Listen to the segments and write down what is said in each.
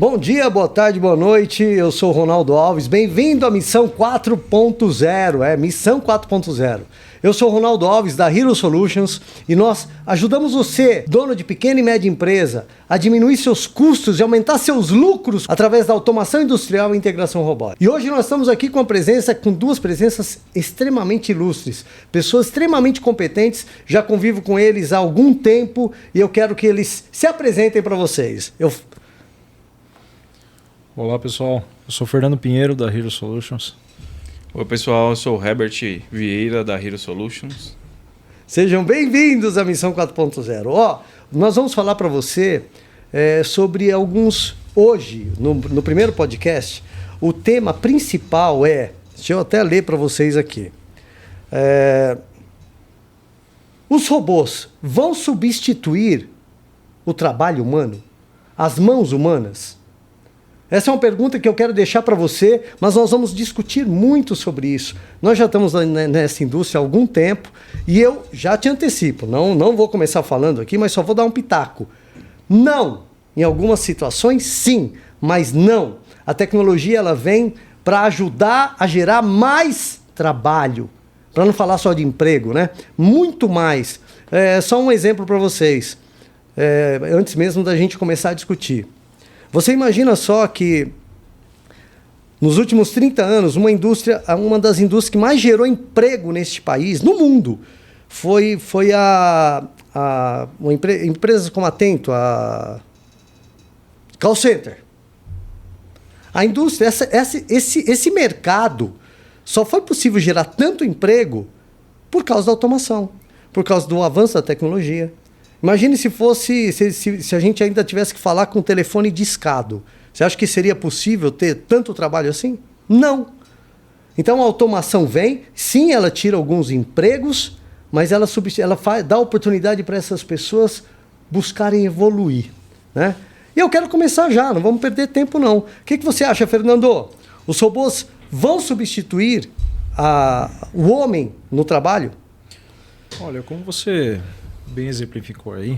Bom dia, boa tarde, boa noite. Eu sou o Ronaldo Alves. Bem-vindo à Missão 4.0. Missão 4.0. Eu sou o Ronaldo Alves da Hero Solutions e nós ajudamos você, dono de pequena e média empresa, a diminuir seus custos e aumentar seus lucros através da automação industrial e integração robótica. E hoje nós estamos aqui com duas presenças extremamente ilustres, pessoas extremamente competentes, já convivo com eles há algum tempo e eu quero que eles se apresentem para vocês. Olá pessoal, eu sou Fernando Pinheiro da Hero Solutions. Oi pessoal, eu sou o Herbert Vieira da Hero Solutions. Sejam bem-vindos à Missão 4.0. Nós vamos falar para você sobre alguns... Hoje, no primeiro podcast, o tema principal deixa eu até ler para vocês aqui. Os robôs vão substituir o trabalho humano? As mãos humanas? Essa é uma pergunta que eu quero deixar para você, mas nós vamos discutir muito sobre isso. Nós já estamos nessa indústria há algum tempo e eu já te antecipo, não vou começar falando aqui, mas só vou dar um pitaco. Não! Em algumas situações, sim, mas não. A tecnologia ela vem para ajudar a gerar mais trabalho, para não falar só de emprego, né? Muito mais. Só um exemplo para vocês, antes mesmo da gente começar a discutir. Você imagina só que nos últimos 30 anos, uma das indústrias que mais gerou emprego neste país, no mundo, foi uma empresa como Atento, a Call Center. A indústria, esse mercado só foi possível gerar tanto emprego por causa da automação, por causa do avanço da tecnologia. Imagine se a gente ainda tivesse que falar com o telefone discado. Você acha que seria possível ter tanto trabalho assim? Não. Então a automação vem, sim, ela tira alguns empregos, mas ela dá oportunidade para essas pessoas buscarem evoluir, né? E eu quero começar já, não vamos perder tempo não. O que você acha, Fernando? Os robôs vão substituir o homem no trabalho? Olha, como você bem exemplificou aí,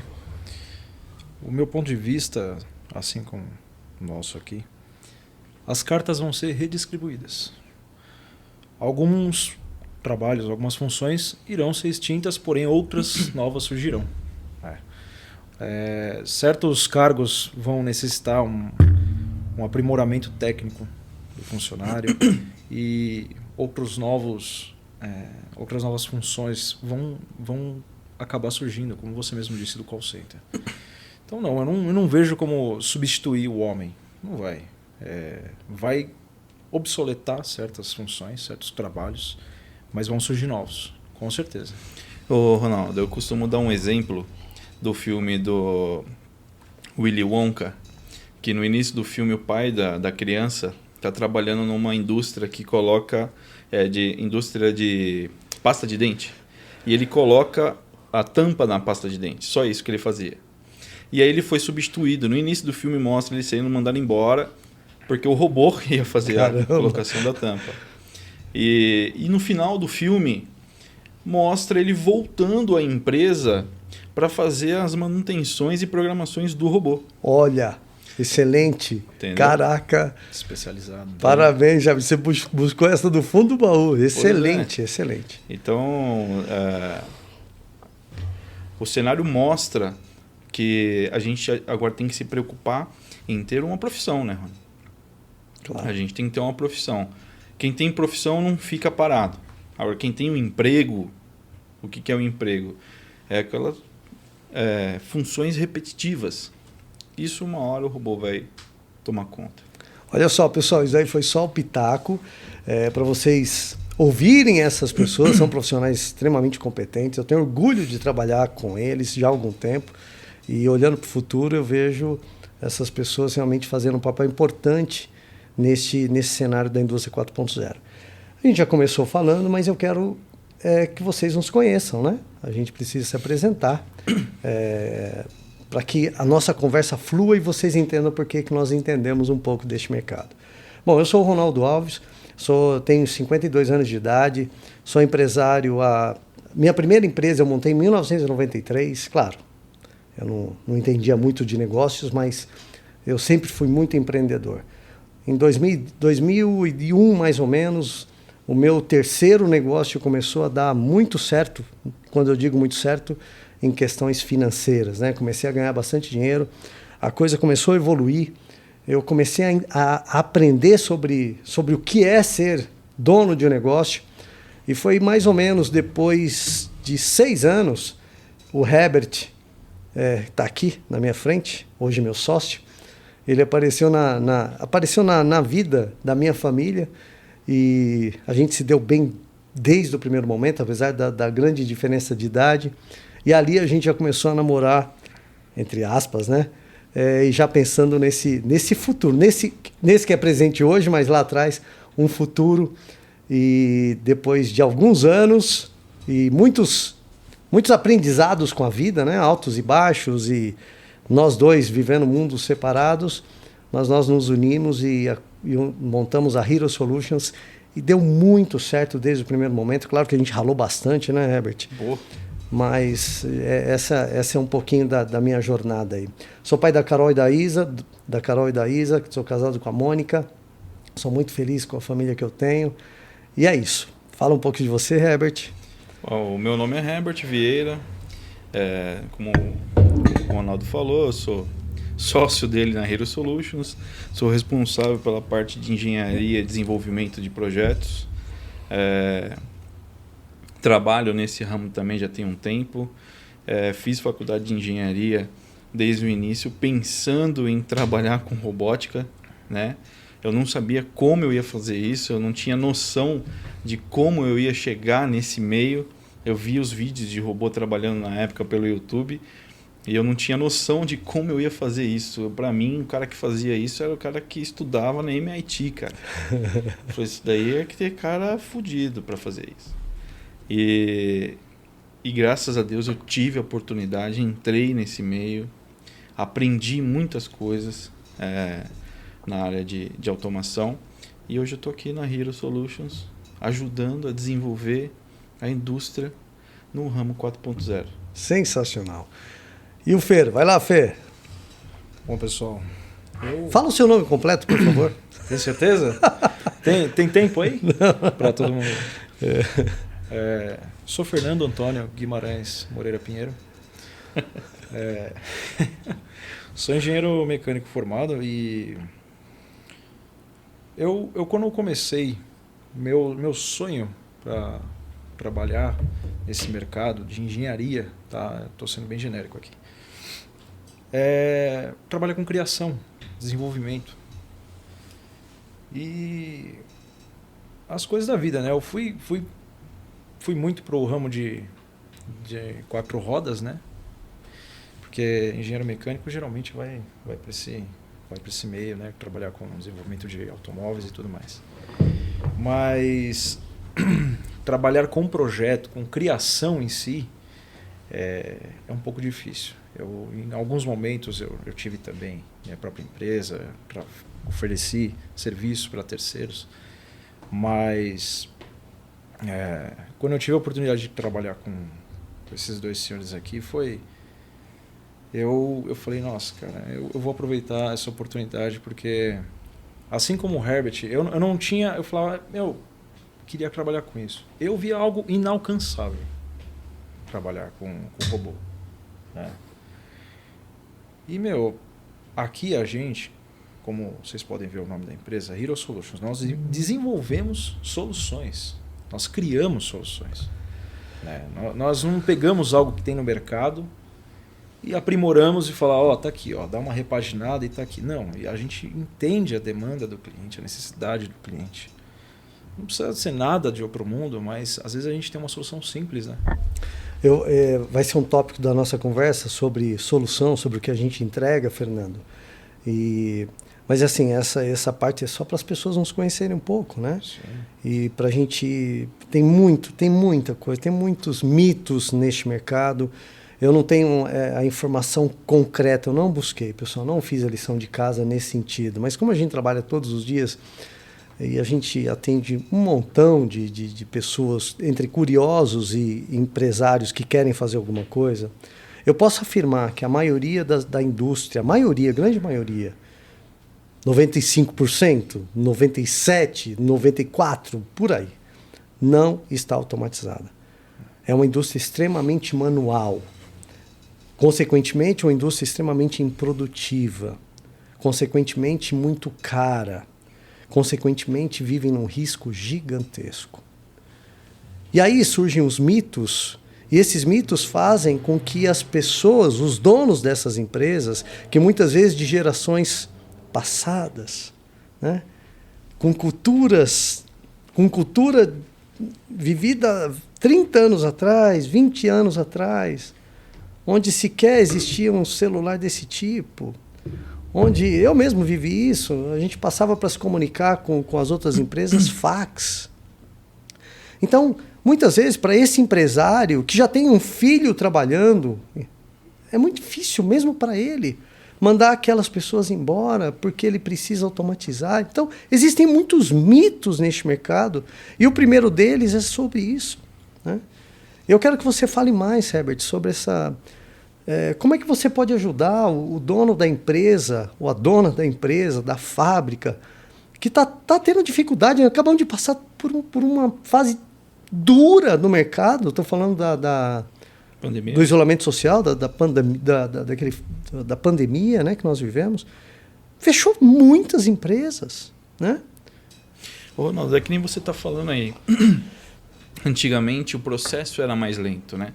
o meu ponto de vista, assim como o nosso aqui, as cartas vão ser redistribuídas. Alguns trabalhos, algumas funções irão ser extintas, porém outras novas surgirão. Certos cargos vão necessitar um aprimoramento técnico do funcionário e outras novas funções vão acabar surgindo, como você mesmo disse, do call center. Então eu não vejo como substituir o homem. Não vai. Vai obsoletar certas funções, certos trabalhos, mas vão surgir novos, com certeza. Ô Ronaldo, eu costumo dar um exemplo do filme do Willy Wonka, que no início do filme o pai da criança está trabalhando numa indústria que coloca indústria de pasta de dente, e ele coloca a tampa na pasta de dente, só isso que ele fazia. E aí ele foi substituído. No início do filme mostra ele sendo mandado embora porque o robô ia fazer a colocação da tampa. E no final do filme mostra ele voltando à empresa para fazer as manutenções e programações do robô. Olha, excelente. Entendeu? Caraca. Especializado. Parabéns, já você buscou essa do fundo do baú. Excelente, excelente. Então, o cenário mostra que a gente agora tem que se preocupar em ter uma profissão, né, Rony? Claro. A gente tem que ter uma profissão. Quem tem profissão não fica parado. Agora, quem tem um emprego, o que é um emprego? É aquelas funções repetitivas. Isso uma hora o robô vai tomar conta. Olha só, pessoal, isso aí foi só o pitaco para vocês ouvirem essas pessoas. São profissionais extremamente competentes. Eu tenho orgulho de trabalhar com eles já há algum tempo. E olhando para o futuro, eu vejo essas pessoas realmente fazendo um papel importante nesse cenário da indústria 4.0. A gente já começou falando, mas eu quero que vocês nos conheçam, né? A gente precisa se apresentar para que a nossa conversa flua e vocês entendam por que nós entendemos um pouco deste mercado. Bom, eu sou o Ronaldo Alves, tenho 52 anos de idade, sou empresário. Minha primeira empresa eu montei em 1993, claro. Eu não entendia muito de negócios, mas Eu sempre fui muito empreendedor. Em 2001, mais ou menos, o meu terceiro negócio começou a dar muito certo, quando eu digo muito certo, em questões financeiras, né? Comecei a ganhar bastante dinheiro, a coisa começou a evoluir, eu comecei a aprender sobre o que é ser dono de um negócio, e foi mais ou menos depois de 6 anos, o Herbert está aqui na minha frente, hoje meu sócio, ele apareceu na vida da minha família, e a gente se deu bem desde o primeiro momento, apesar da grande diferença de idade. E ali a gente já começou a namorar, entre aspas, né? E já pensando nesse futuro, nesse que é presente hoje, mas lá atrás, um futuro. E depois de alguns anos e muitos aprendizados com a vida, né? Altos e baixos, e nós dois vivendo mundos separados, mas nós nos unimos e montamos a Hero Solutions, e deu muito certo desde o primeiro momento. Claro que a gente ralou bastante, né, Herbert? Boa. Mas essa é um pouquinho da minha jornada aí. Sou pai da Carol e da Isa, sou casado com a Mônica, sou muito feliz com a família que eu tenho, e é isso. Fala um pouco de você, Herbert. O meu nome é Herbert Vieira, como o Ronaldo falou, eu sou sócio dele na Hero Solutions, sou responsável pela parte de engenharia e desenvolvimento de projetos, trabalho nesse ramo também já tem um tempo, fiz faculdade de engenharia desde o início, pensando em trabalhar com robótica, né? Eu não sabia como eu ia fazer isso, eu não tinha noção de como eu ia chegar nesse meio. Eu vi os vídeos de robô trabalhando na época pelo YouTube, e eu não tinha noção de como eu ia fazer isso. Para mim, o cara que fazia isso era o cara que estudava na MIT, cara. Eu falei, isso daí é que ter cara fudido para fazer isso. E graças a Deus eu tive a oportunidade, entrei nesse meio, aprendi muitas coisas na área de automação, e hoje eu estou aqui na Hero Solutions ajudando a desenvolver a indústria no ramo 4.0. Sensacional. E o Fer? Vai lá, Fer. Bom, pessoal, Fala o seu nome completo, por favor. tem certeza? Tem tempo aí? Para todo mundo. Sou Fernando Antônio Guimarães Moreira Pinheiro. Sou engenheiro mecânico formado, e eu quando eu comecei, meu sonho para trabalhar nesse mercado de engenharia, tá? Estou sendo bem genérico aqui, trabalhar com criação, desenvolvimento e as coisas da vida, né? Eu fui muito para o ramo de 4 rodas, né? Porque engenheiro mecânico geralmente vai para esse meio, né? Trabalhar com desenvolvimento de automóveis e tudo mais. Mas trabalhar com projeto, com criação em si, é um pouco difícil. Em alguns momentos eu tive também minha própria empresa, ofereci serviço para terceiros, mas quando eu tive a oportunidade de trabalhar com esses dois senhores aqui, eu falei, nossa, cara, eu vou aproveitar essa oportunidade, porque assim como o Herbert, eu falava, queria trabalhar com isso. Eu via algo inalcançável, trabalhar com robô, né? E, aqui a gente, como vocês podem ver o nome da empresa, Hero Solutions, nós desenvolvemos soluções, nós criamos soluções, né? Nós não pegamos algo que tem no mercado e aprimoramos e falar, tá aqui, dá uma repaginada e tá aqui. Não, e a gente entende a demanda do cliente, a necessidade do cliente. Não precisa ser nada de outro mundo, mas às vezes a gente tem uma solução simples, né? Vai ser um tópico da nossa conversa sobre solução, sobre o que a gente entrega, Fernando. Mas assim, essa parte é só para as pessoas nos conhecerem um pouco, né? Sim. E para a gente... Tem muita coisa, tem muitos mitos neste mercado. Eu não tenho a informação concreta, eu não busquei, pessoal, não fiz a lição de casa nesse sentido. Mas como a gente trabalha todos os dias e a gente atende um montão de pessoas, entre curiosos e empresários que querem fazer alguma coisa, eu posso afirmar que a maioria da indústria, grande maioria, 95%, 97%, 94%, por aí. Não está automatizada. É uma indústria extremamente manual. Consequentemente, uma indústria extremamente improdutiva. Consequentemente, muito cara. Consequentemente, vivem num risco gigantesco. E aí surgem os mitos, e esses mitos fazem com que as pessoas, os donos dessas empresas, que muitas vezes de gerações passadas, né, com cultura vivida 30 anos atrás, 20 anos atrás, onde sequer existia um celular desse tipo, onde eu mesmo vivi isso, a gente passava para se comunicar com as outras empresas fax. Então, muitas vezes, para esse empresário que já tem um filho trabalhando, é muito difícil mesmo para ele mandar aquelas pessoas embora porque ele precisa automatizar. Então, existem muitos mitos neste mercado e o primeiro deles é sobre isso, né? Eu quero que você fale mais, Herbert, sobre essa... como é que você pode ajudar o dono da empresa, ou a dona da empresa, da fábrica, que está tendo dificuldade, acabamos de passar por uma fase dura no mercado, estou falando do isolamento social, da pandemia, né, que nós vivemos, fechou muitas empresas, né? Ô, Ronaldo, é que nem você está falando aí. Antigamente o processo era mais lento, né?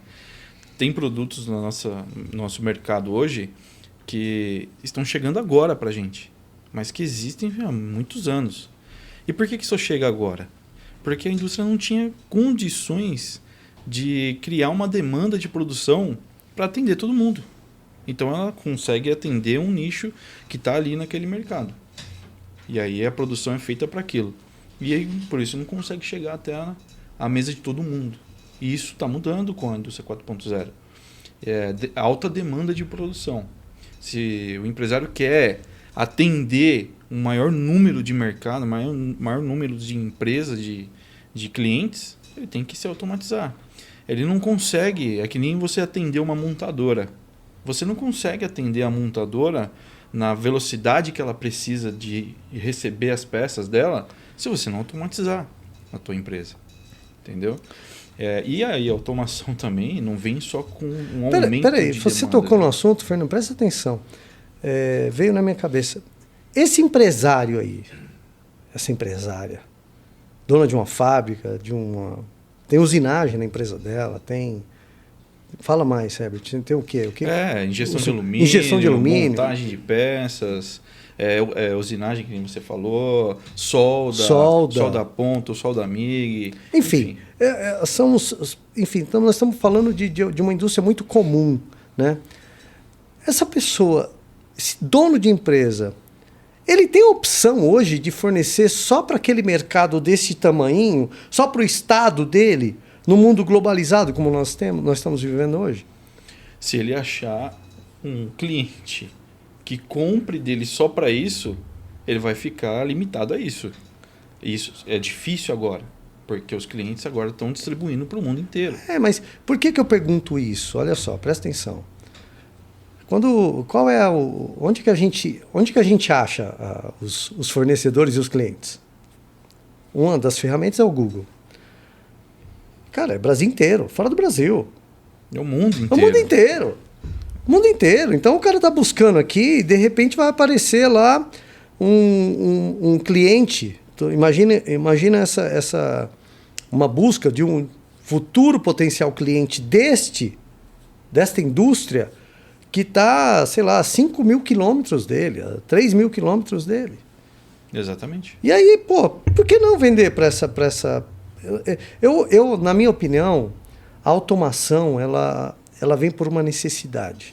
Tem produtos no nosso mercado hoje que estão chegando agora para a gente, mas que existem há muitos anos. E por que isso chega agora? Porque a indústria não tinha condições de criar uma demanda de produção para atender todo mundo. Então ela consegue atender um nicho que está ali naquele mercado. E aí a produção é feita para aquilo. E aí, por isso não consegue chegar até a mesa de todo mundo. E isso está mudando com a indústria 4.0. Alta demanda de produção. Se o empresário quer atender um maior número de mercado, maior número de empresas, de clientes, ele tem que se automatizar. Ele não consegue, é que nem você atender uma montadora. Você não consegue atender a montadora na velocidade que ela precisa de receber as peças dela se você não automatizar a tua empresa. Entendeu? E aí a automação também não vem só com um aumento Peraí, de você demanda, tocou né? no assunto, Fernando, presta atenção. Veio na minha cabeça. Esse empresário aí, essa empresária, dona de uma fábrica, tem usinagem na empresa dela, tem... Fala mais, Herbert, tem o quê? Injeção de alumínio, montagem de peças, usinagem, que nem você falou, solda ponto, solda MIG. Enfim. Nós estamos falando de uma indústria muito comum, né? Essa pessoa, esse dono de empresa, ele tem a opção hoje de fornecer só para aquele mercado desse tamanhinho, só para o estado dele, no mundo globalizado como nós estamos vivendo hoje? Se ele achar um cliente que compre dele só para isso, ele vai ficar limitado a isso. Isso é difícil agora, porque os clientes agora estão distribuindo para o mundo inteiro. Mas por que eu pergunto isso? Olha só, presta atenção. Onde que a gente acha os fornecedores e os clientes? Uma das ferramentas é o Google. Cara, é Brasil inteiro, fora do Brasil. É o mundo inteiro. É o mundo inteiro. O mundo inteiro. Então o cara está buscando aqui e de repente vai aparecer lá um cliente. Então, imagina uma busca de um futuro potencial cliente desta indústria que está, sei lá, a 5 mil quilômetros dele, a 3 mil quilômetros dele. Exatamente. E aí, por que não vender para essa... Na minha opinião, a automação ela vem por uma necessidade.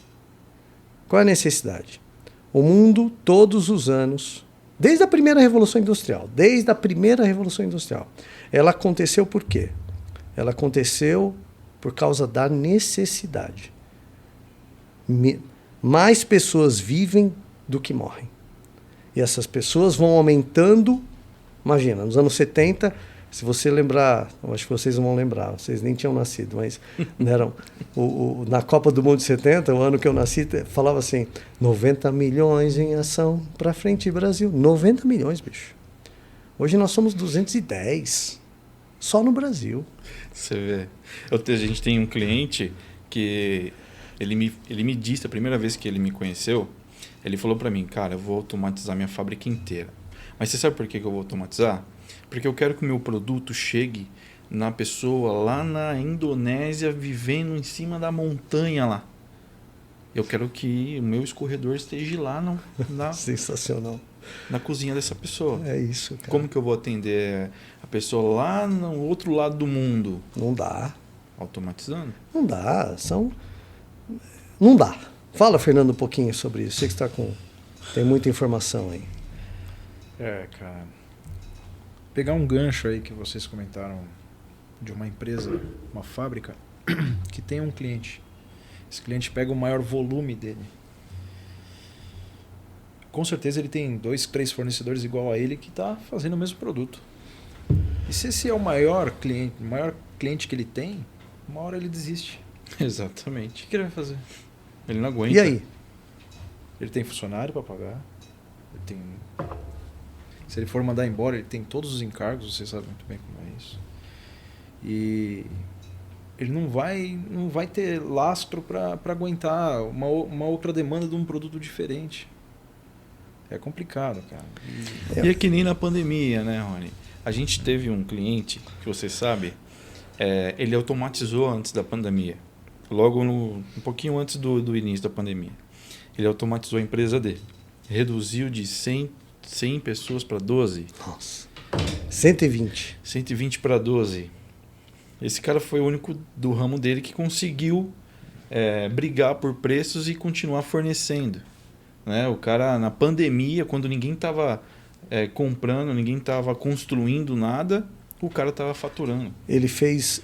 Qual é a necessidade? O mundo, todos os anos, desde a primeira Revolução Industrial, ela aconteceu por quê? Ela aconteceu por causa da necessidade. Mais pessoas vivem do que morrem. E essas pessoas vão aumentando. Imagina, nos anos 70, Se você lembrar, eu acho que vocês não vão lembrar, vocês nem tinham nascido, mas eram na Copa do Mundo de 70, o ano que eu nasci, falava assim, 90 milhões em ação para frente Brasil. 90 milhões, bicho. Hoje nós somos 210, só no Brasil. Você vê. A gente tem um cliente que ele me disse, a primeira vez que ele me conheceu, ele falou para mim, cara, eu vou automatizar minha fábrica inteira. Mas você sabe por que eu vou automatizar? Porque eu quero que o meu produto chegue na pessoa lá na Indonésia, vivendo em cima da montanha lá. Eu quero que o meu escorredor esteja lá Sensacional. Na cozinha dessa pessoa. É isso, cara. Como que eu vou atender a pessoa lá no outro lado do mundo? Não dá. Automatizando? Não dá. Não dá. Fala, Fernando, um pouquinho sobre isso. Você que tem muita informação aí. Cara. Pegar um gancho aí que vocês comentaram de uma empresa, uma fábrica, que tem um cliente. Esse cliente pega o maior volume dele. Com certeza ele tem 2, 3 fornecedores igual a ele que está fazendo o mesmo produto. E se esse é o maior cliente que ele tem, uma hora ele desiste. Exatamente. O que ele vai fazer? Ele não aguenta. E aí? Ele tem funcionário para pagar. Se ele for mandar embora, ele tem todos os encargos, você sabe muito bem como é isso. E ele não vai ter lastro para aguentar uma outra demanda de um produto diferente. É complicado, cara. E é que nem na pandemia, né, Rony? A gente teve um cliente, que você sabe, ele automatizou antes da pandemia. Logo um pouquinho antes do início da pandemia. Ele automatizou a empresa dele. Reduziu de 100 pessoas para 12. Nossa. 120. 120 para 12. Esse cara foi o único do ramo dele que conseguiu brigar por preços e continuar fornecendo. Né? O cara, na pandemia, quando ninguém estava comprando, ninguém estava construindo nada, o cara estava faturando. Ele fez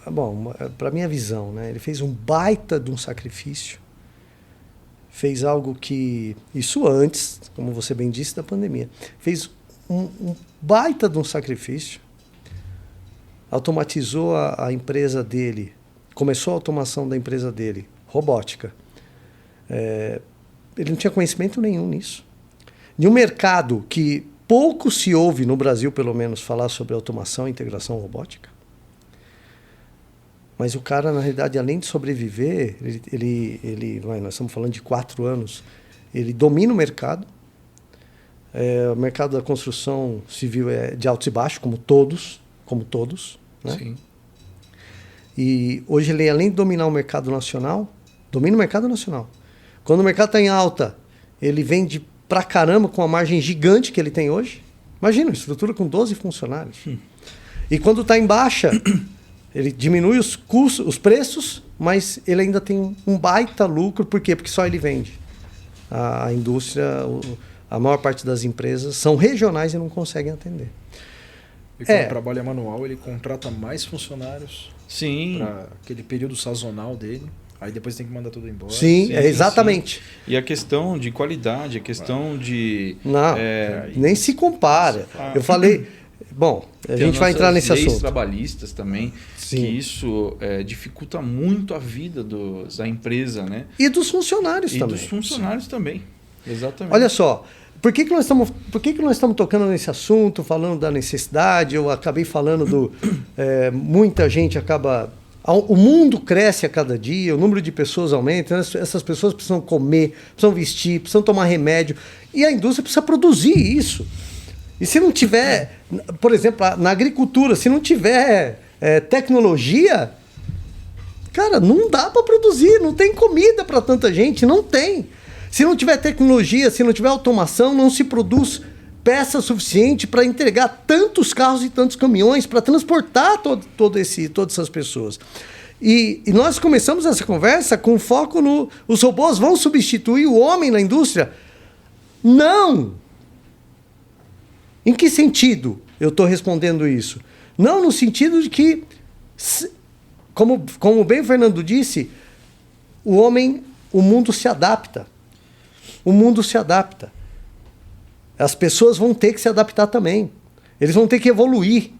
bom, para minha visão, né? Ele fez um baita de um sacrifício. Fez algo que... Isso antes, como você bem disse, da pandemia. Fez um baita de um sacrifício. Automatizou a empresa dele. Começou a automação da empresa dele. Robótica. Ele não tinha conhecimento nenhum nisso. De um mercado que pouco se ouve, no Brasil pelo menos, falar sobre automação e integração robótica. Mas o cara, na realidade, além de sobreviver, nós estamos falando de 4 anos, ele domina o mercado. O mercado da construção civil é de altos e baixos, como todos. Né? Sim. E hoje ele, além de dominar o mercado nacional, domina o mercado nacional. Quando o mercado está em alta, ele vende pra caramba com a margem gigante que ele tem hoje. Imagina, estrutura com 12 funcionários. E quando está em baixa... Ele diminui os custos, os preços, mas ele ainda tem um baita lucro. Por quê? Porque só ele vende. A indústria, a maior parte das empresas são regionais e não conseguem atender. E quando o trabalho é manual, ele contrata mais funcionários para aquele período sazonal dele. Aí depois tem que mandar tudo embora. Sim, exatamente. Sim. E a questão de qualidade, a questão de... Não, nem se compara. Eu falei... Bom, a gente vai entrar nesse assunto. Leis trabalhistas também, que isso dificulta muito a vida da empresa, né? E dos funcionários também. E dos funcionários também, exatamente. Olha só, por que nós estamos tocando nesse assunto, falando da necessidade? Eu acabei falando muita gente acaba... O mundo cresce a cada dia, o número de pessoas aumenta, essas pessoas precisam comer, precisam vestir, precisam tomar remédio, e a indústria precisa produzir isso. E se não tiver, por exemplo, na agricultura, se não tiver tecnologia, cara, não dá para produzir, não tem comida para tanta gente, não tem. Se não tiver tecnologia, se não tiver automação, não se produz peça suficiente para entregar tantos carros e tantos caminhões, para transportar todas essas pessoas. E nós começamos essa conversa com foco no... Os robôs vão substituir o homem na indústria? Não! Em que sentido eu estou respondendo isso? Não no sentido de que, como bem o Fernando disse, o mundo se adapta. O mundo se adapta. As pessoas vão ter que se adaptar também. Eles vão ter que evoluir,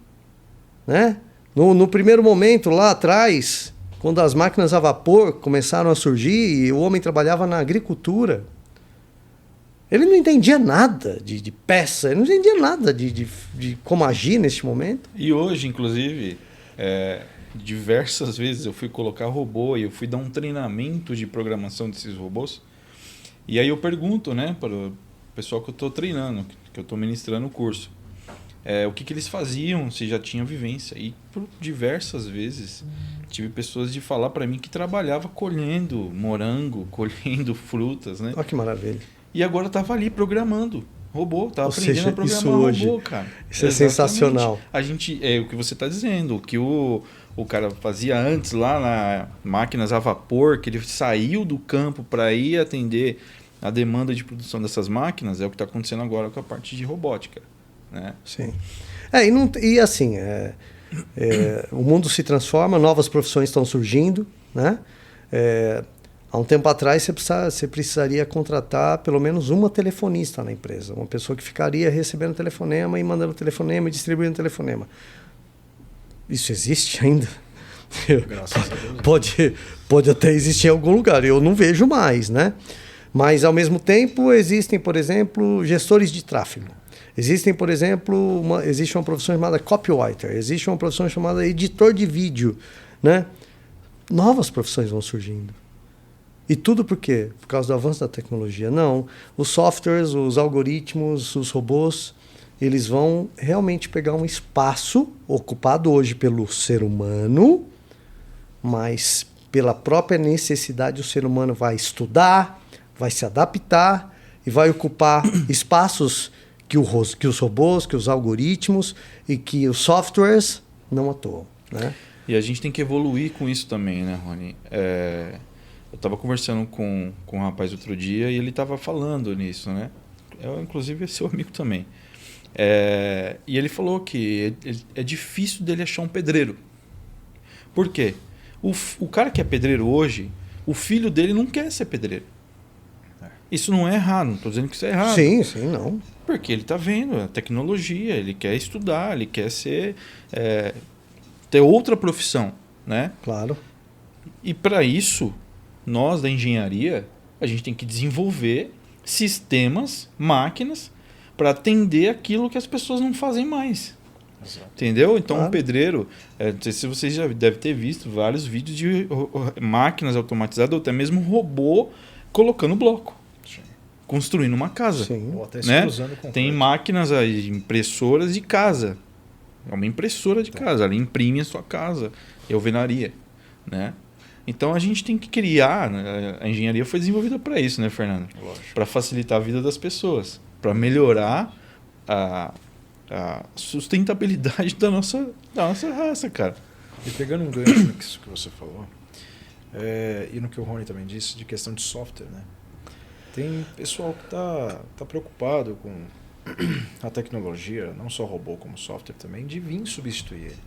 né? No primeiro momento, lá atrás, quando as máquinas a vapor começaram a surgir e o homem trabalhava na agricultura, ele não entendia nada de peça, ele não entendia nada de como agir neste momento. E hoje, inclusive, diversas vezes eu fui colocar robô e eu fui dar um treinamento de programação desses robôs. E aí eu pergunto, né, para o pessoal que eu estou treinando, que eu estou ministrando o curso, o que eles faziam, se já tinham vivência. E por diversas vezes tive pessoas de falar para mim que trabalhava colhendo morango, colhendo frutas, né? Olha que maravilha. E agora estava ali programando robô, estava aprendendo seja, a programar isso hoje, robô, cara. Isso é sensacional. A gente, é o que você está dizendo, o que o cara fazia antes lá na máquinas a vapor, que ele saiu do campo para ir atender a demanda de produção dessas máquinas, é o que está acontecendo agora com a parte de robótica, né? Sim. E assim, o mundo se transforma, novas profissões estão surgindo, né? Há um tempo atrás você precisaria contratar pelo menos uma telefonista na empresa, uma pessoa que ficaria recebendo telefonema e mandando telefonema e distribuindo telefonema. Isso existe ainda? Graças a Deus. Pode até existir em algum lugar, eu não vejo mais, né? Mas, ao mesmo tempo, existem, por exemplo, gestores de tráfego. Existem, por exemplo, existe uma profissão chamada copywriter, existe uma profissão chamada editor de vídeo, né? Novas profissões vão surgindo. E tudo por quê? Por causa do avanço da tecnologia. Não. Os softwares, os algoritmos, os robôs, eles vão realmente pegar um espaço ocupado hoje pelo ser humano, mas pela própria necessidade o ser humano vai estudar, vai se adaptar e vai ocupar espaços que os robôs, que os algoritmos e que os softwares não atuam, né? E a gente tem que evoluir com isso também, né, Rony? Eu estava conversando com um rapaz outro dia e ele estava falando nisso, né? Eu, inclusive, é seu amigo também. E ele falou que é difícil dele achar um pedreiro. Por quê? O cara que é pedreiro hoje, o filho dele não quer ser pedreiro. Isso não é errado, não estou dizendo que isso é errado. Sim, não. Porque ele está vendo a tecnologia, ele quer estudar, ele quer ter outra profissão, né? Claro. E para isso, nós da engenharia, a gente tem que desenvolver sistemas, máquinas, para atender aquilo que as pessoas não fazem mais. Exato. Entendeu? Então, Claro. um pedreiro, não sei se vocês já devem ter visto vários vídeos de máquinas automatizadas ou até mesmo robô colocando bloco, Sim. construindo uma casa. Sim. Ou até se Né? cruzando com Tem coisa. máquinas aí, impressoras de casa. É uma impressora de casa, ela imprime a sua casa, é alvenaria, né? Então a gente tem que criar, né? A engenharia foi desenvolvida para isso, né, Fernando? Lógico. Para facilitar a vida das pessoas, para melhorar a sustentabilidade da nossa raça, cara. E pegando um gancho nisso que você falou, e no que o Rony também disse, de questão de software, né? Tem pessoal que tá preocupado com a tecnologia, não só robô como software também, de vir substituir ele.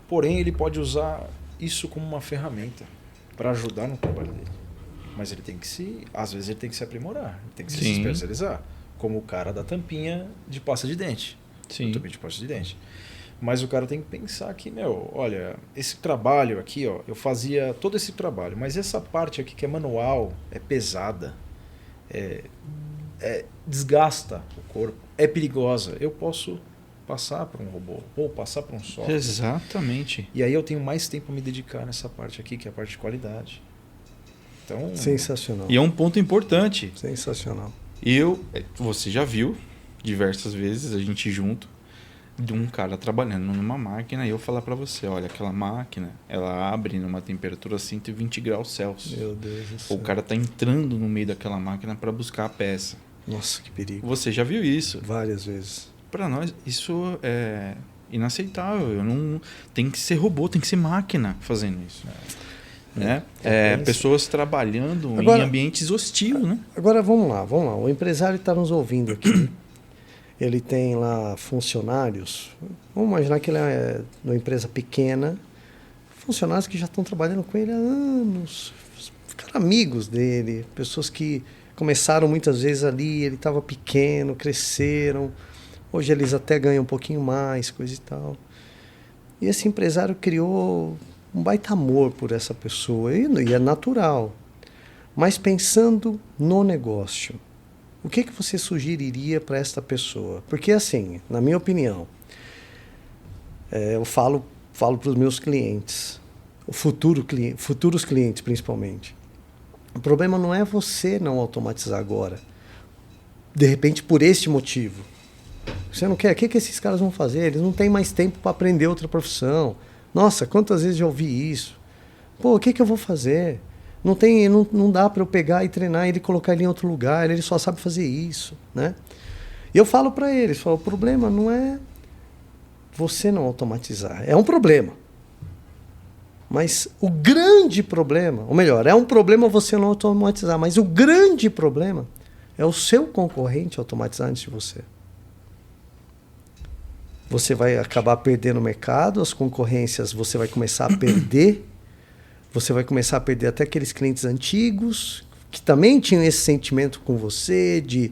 Porém, ele pode usar isso como uma ferramenta para ajudar no trabalho dele. Mas ele tem que às vezes ele tem que se aprimorar, ele tem que se Sim. especializar, como o cara da tampinha de pasta de dente. Sim. Tampinha de pasta de dente. Mas o cara tem que pensar que, olha, esse trabalho aqui, ó, eu fazia todo esse trabalho, mas essa parte aqui que é manual, é pesada, desgasta o corpo, é perigosa. Eu posso passar para um robô ou passar para um software. Exatamente. E aí eu tenho mais tempo para me dedicar nessa parte aqui, que é a parte de qualidade. Então, Sensacional. E é um ponto importante. Sensacional. Você já viu diversas vezes a gente junto de um cara trabalhando numa máquina e eu falar para você, olha, aquela máquina, ela abre numa temperatura 120 graus Celsius. Meu Deus do céu. O cara tá entrando no meio daquela máquina para buscar a peça. Nossa, que perigo. Você já viu isso? Várias vezes. Para nós isso é inaceitável. Tem que ser robô, tem que ser máquina fazendo isso. Né? Pessoas trabalhando Agora, em ambientes hostis, né? Agora vamos lá. O empresário está nos ouvindo aqui. Ele tem lá funcionários. Vamos imaginar que ele é uma empresa pequena. Funcionários que já estão trabalhando com ele há anos. Ficaram amigos dele. Pessoas que começaram muitas vezes ali. Ele estava pequeno, cresceram. Hoje eles até ganham um pouquinho mais, coisa e tal. E esse empresário criou um baita amor por essa pessoa, e é natural. Mas pensando no negócio, o que você sugeriria para esta pessoa? Porque assim, na minha opinião, eu falo para os meus clientes, futuros clientes principalmente. O problema não é você não automatizar agora. De repente, por este motivo. Você não quer? O que esses caras vão fazer? Eles não têm mais tempo para aprender outra profissão. Nossa, quantas vezes já ouvi isso? Pô, o que eu vou fazer? Não dá para eu pegar e treinar ele e colocar ele em outro lugar. Ele só sabe fazer isso, né? E eu falo para eles, o problema não é você não automatizar. É um problema. Mas o grande problema, ou melhor, é um problema você não automatizar, mas o grande problema é o seu concorrente automatizar antes de você. Você vai acabar perdendo o mercado, as concorrências você vai começar a perder, você vai começar a perder até aqueles clientes antigos que também tinham esse sentimento com você, de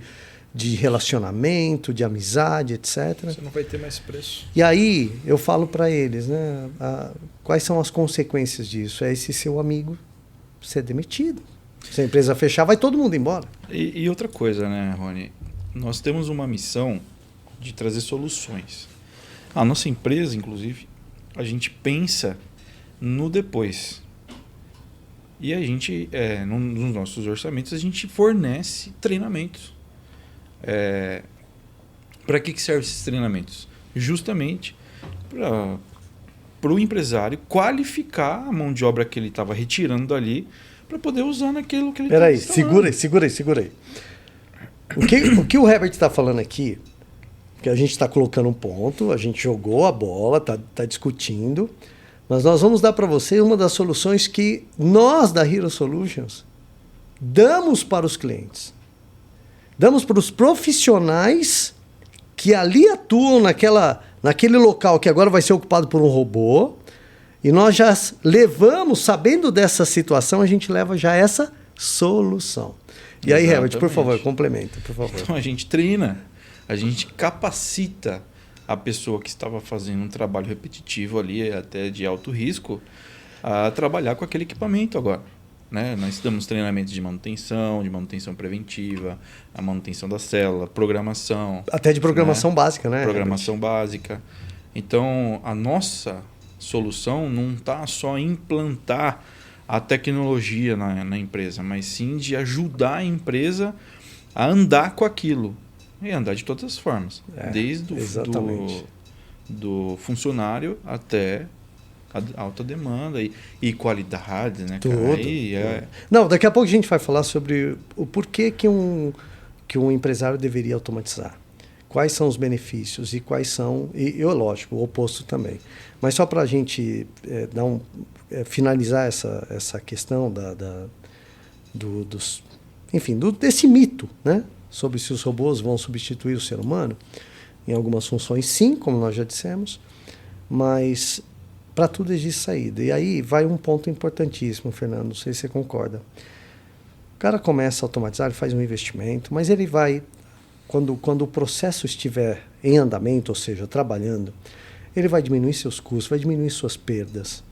relacionamento, de amizade, etc. Você não vai ter mais preço. E aí eu falo para eles, né, quais são as consequências disso? É esse seu amigo ser demitido. Se a empresa fechar, vai todo mundo embora. E outra coisa, né, Rony? Nós temos uma missão de trazer soluções. A nossa empresa, inclusive, a gente pensa no depois. E a gente, nos nossos orçamentos, a gente fornece treinamentos. Para que servem esses treinamentos? Justamente para o empresário qualificar a mão de obra que ele estava retirando dali para poder usar naquilo que ele estava instalando. Peraí, segura aí. O que o Herbert está falando aqui, que a gente está colocando um ponto, a gente jogou a bola, tá discutindo, mas nós vamos dar para você uma das soluções que nós da Hero Solutions damos para os clientes. Damos para os profissionais que ali atuam naquele local que agora vai ser ocupado por um robô, e nós já levamos, sabendo dessa situação, a gente leva já essa solução. E aí, Herbert, por favor, complementa, por favor. Então a gente treina, a gente capacita a pessoa que estava fazendo um trabalho repetitivo ali, até de alto risco, a trabalhar com aquele equipamento agora. Né? Nós damos treinamentos de manutenção preventiva, a manutenção da célula, programação. Até de programação básica, né? Programação básica. Então, a nossa solução não está só em implantar a tecnologia na empresa, mas sim de ajudar a empresa a andar com aquilo. E andar de todas as formas. Desde do funcionário até a alta demanda e qualidade, né? Tudo. Cara? Não, daqui a pouco a gente vai falar sobre o porquê que um empresário deveria automatizar. Quais são os benefícios e quais são... lógico, o oposto também. Mas só para a gente finalizar essa questão desse mito, né? Sobre se os robôs vão substituir o ser humano. Em algumas funções, sim, como nós já dissemos, mas para tudo existe saída. E aí vai um ponto importantíssimo, Fernando, não sei se você concorda. O cara começa a automatizar, ele faz um investimento, mas ele vai, quando o processo estiver em andamento, ou seja, trabalhando, ele vai diminuir seus custos, vai diminuir suas perdas,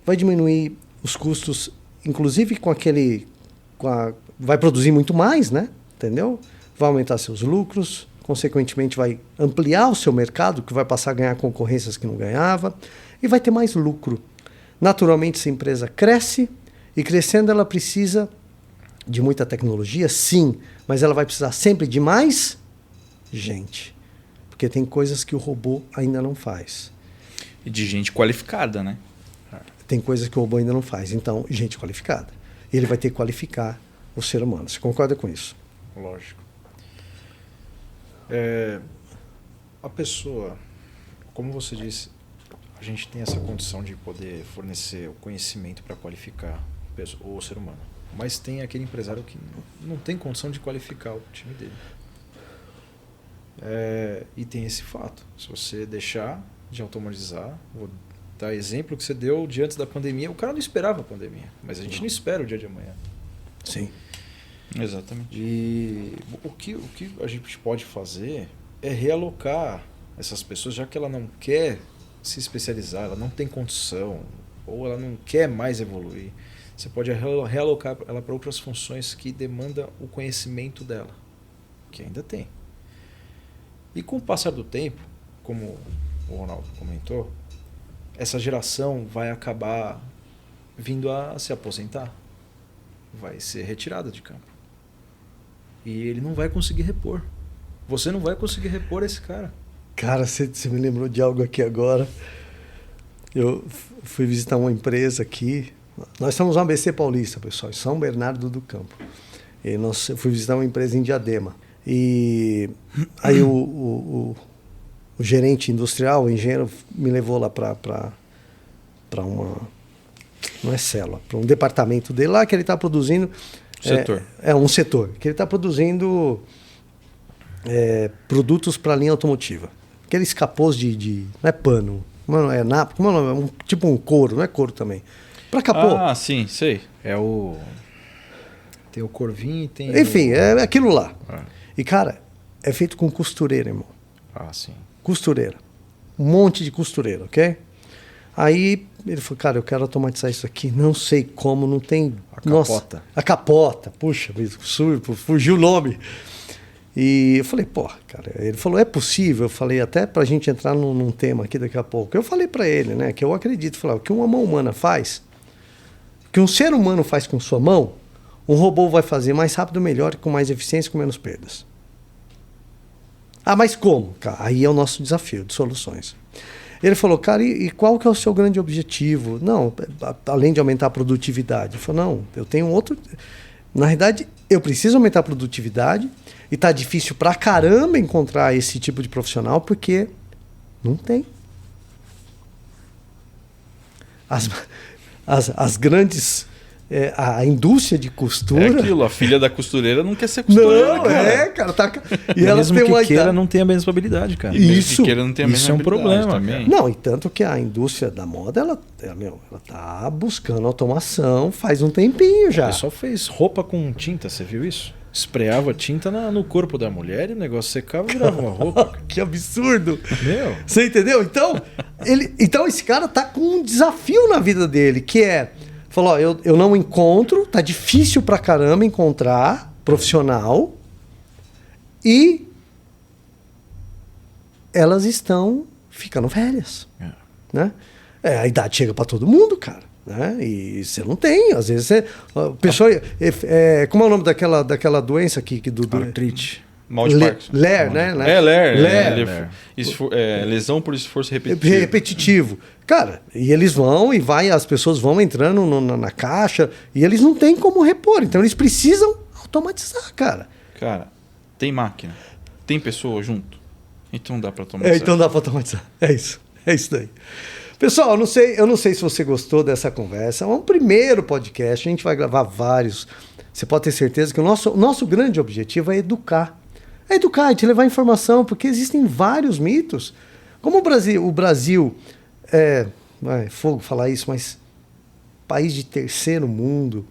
vai diminuir os custos, inclusive vai produzir muito mais, né? Entendeu? Vai aumentar seus lucros, consequentemente vai ampliar o seu mercado, que vai passar a ganhar concorrências que não ganhava, e vai ter mais lucro. Naturalmente, essa empresa cresce, e crescendo ela precisa de muita tecnologia, sim, mas ela vai precisar sempre de mais gente, porque tem coisas que o robô ainda não faz. E de gente qualificada, né? Tem coisas que o robô ainda não faz, então, gente qualificada. Ele vai ter que qualificar o ser humano. Você concorda com isso? Lógico. A pessoa, como você disse, a gente tem essa condição de poder fornecer o conhecimento para qualificar o ser humano. Mas tem aquele empresário que não tem condição de qualificar o time dele. E tem esse fato. Se você deixar de automatizar, vou dar exemplo que você deu de antes da pandemia, o cara não esperava a pandemia, mas a gente não espera o dia de amanhã. Sim. Exatamente. E o que a gente pode fazer é realocar essas pessoas, já que ela não quer se especializar, ela não tem condição, ou ela não quer mais evoluir. Você pode realocar ela para outras funções que demandam o conhecimento dela, que ainda tem. E com o passar do tempo, como o Ronaldo comentou, essa geração vai acabar vindo a se aposentar, vai ser retirada de campo. E ele não vai conseguir repor. Você não vai conseguir repor esse cara. Cara, você me lembrou de algo aqui agora. Eu fui visitar uma empresa aqui. Nós estamos no ABC Paulista, pessoal, em São Bernardo do Campo. E eu fui visitar uma empresa em Diadema. E aí o gerente industrial, o engenheiro, me levou lá para uma... Não é célula, para um departamento dele lá que ele está produzindo... Setor. Um setor. Que ele está produzindo produtos para a linha automotiva. Aqueles capôs de... Não é pano. Mano, como é o nome? Tipo um couro, não é couro também. Para capô. Ah, sim, sei. Tem o Corvin e tem... Enfim, é aquilo lá. E, cara, é feito com costureira, irmão. Ah, sim. Costureira. Um monte de costureira, ok? Aí ele falou, cara, eu quero automatizar isso aqui. Não sei como, não tem... A capota. A capota. Puxa, fugiu o nome. E eu falei, pô, cara... Ele falou, é possível? Eu falei, até pra gente entrar num tema aqui daqui a pouco. Eu falei pra ele, né, que eu acredito. Falei, o que uma mão humana faz, o que um ser humano faz com sua mão, um robô vai fazer mais rápido, melhor, com mais eficiência, com menos perdas. Ah, mas como? Cara, aí é o nosso desafio de soluções. Ele falou, cara, e qual que é o seu grande objetivo? Não, além de aumentar a produtividade. Ele falou, não, eu tenho outro... Na realidade, eu preciso aumentar a produtividade e tá difícil pra caramba encontrar esse tipo de profissional porque não tem. As grandes... a indústria de costura... É aquilo, a filha da costureira não quer ser costureira, não, cara. Tá... E ela mesmo que queira, não tem a mesma habilidade, cara. Isso, que queira, não tem a mesma é um problema também. Não, e tanto que a indústria da moda, ela tá buscando automação faz um tempinho já. O pessoal fez roupa com tinta, você viu isso? Espreava tinta no corpo da mulher e o negócio secava e virava uma roupa. Que absurdo! Meu. Você entendeu? Então esse cara tá com um desafio na vida dele, que é... Falou, ó, eu não encontro, tá difícil pra caramba encontrar profissional e elas estão ficando velhas. Né? A idade chega pra todo mundo, cara. Né? E você não tem, às vezes você... Pessoa, como é o nome daquela doença aqui? Artrite. Mal de Parkinson. LER, né? LER. Lesão por esforço Repetitivo. Cara, e eles vão as pessoas vão entrando na caixa e eles não têm como repor. Então eles precisam automatizar, cara. Cara, tem máquina, tem pessoa junto. Então dá para automatizar. Então dá para automatizar. É isso daí. Pessoal, eu não sei se você gostou dessa conversa. É um primeiro podcast, a gente vai gravar vários. Você pode ter certeza que o nosso grande objetivo é educar. É educar, é te levar informação, porque existem vários mitos. Como o Brasil é fogo falar isso, mas país de terceiro mundo,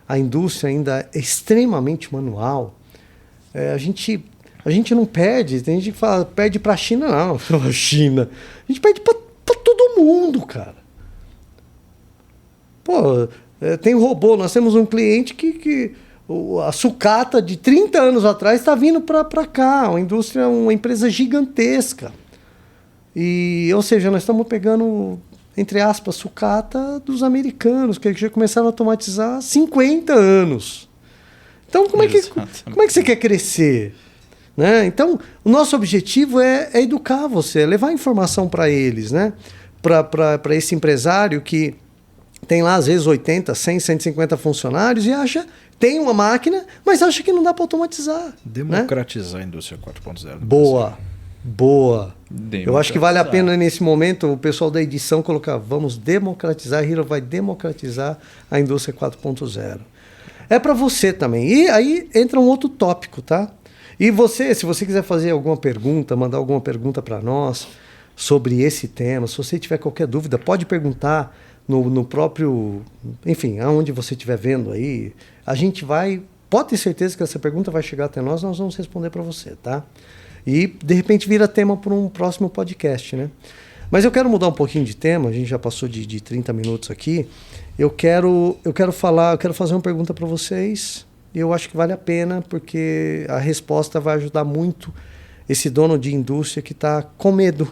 a indústria ainda é extremamente manual. A gente não perde, tem gente que fala, perde para a China, não. A China. A gente perde para todo mundo, cara. Pô, tem robô, nós temos um cliente que a sucata de 30 anos atrás está vindo para cá, uma empresa gigantesca. Ou seja, nós estamos pegando, entre aspas, sucata dos americanos, que já começaram a automatizar há 50 anos. Então, como é que você quer crescer? Né? Então, o nosso objetivo é educar você, levar informação para eles, né? Para esse empresário que tem lá, às vezes, 80, 100, 150 funcionários e tem uma máquina, mas acha que não dá para automatizar. Democratizar, né? A indústria 4.0. Boa. Eu acho que vale a pena, nesse momento, o pessoal da edição colocar, vamos democratizar, a Hero vai democratizar a indústria 4.0. É para você também. E aí entra um outro tópico, tá? E você, se você quiser fazer alguma pergunta, mandar alguma pergunta para nós sobre esse tema, se você tiver qualquer dúvida, pode perguntar no próprio... Enfim, aonde você estiver vendo aí. A gente pode ter certeza que essa pergunta vai chegar até nós vamos responder para você, tá? E, de repente, vira tema para um próximo podcast, né? Mas eu quero mudar um pouquinho de tema, a gente já passou de 30 minutos aqui. Eu quero fazer uma pergunta para vocês, e eu acho que vale a pena, porque a resposta vai ajudar muito esse dono de indústria que está com medo,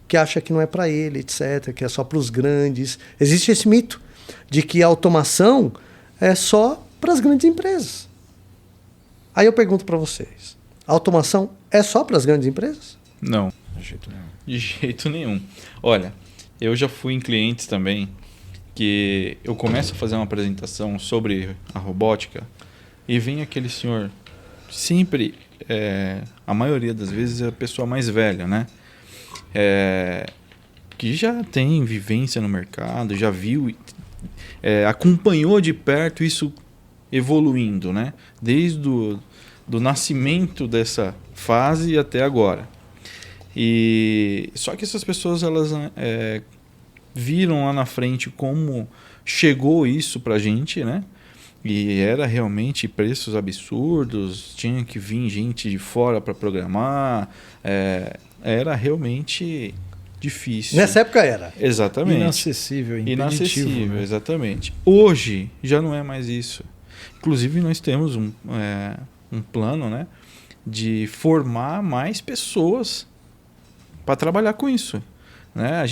que acha que não é para ele, etc., que é só para os grandes. Existe esse mito de que a automação é só para as grandes empresas. Aí eu pergunto para vocês, a automação é só para as grandes empresas? Não. De jeito nenhum. De jeito nenhum. Olha, eu já fui em clientes também que eu começo a fazer uma apresentação sobre a robótica e vem aquele senhor, sempre, a maioria das vezes é a pessoa mais velha, né? Que já tem vivência no mercado, já viu, acompanhou de perto isso evoluindo, né? Desde do nascimento dessa fase até agora. E só que essas pessoas elas viram lá na frente como chegou isso pra gente, né? E era realmente preços absurdos, tinha que vir gente de fora para programar, era realmente difícil. Nessa época era. Exatamente. Inacessível, impeditivo. Inacessível, né? exatamente. Hoje já não é mais isso. Inclusive nós temos um plano, né, de formar mais pessoas para trabalhar com isso, né?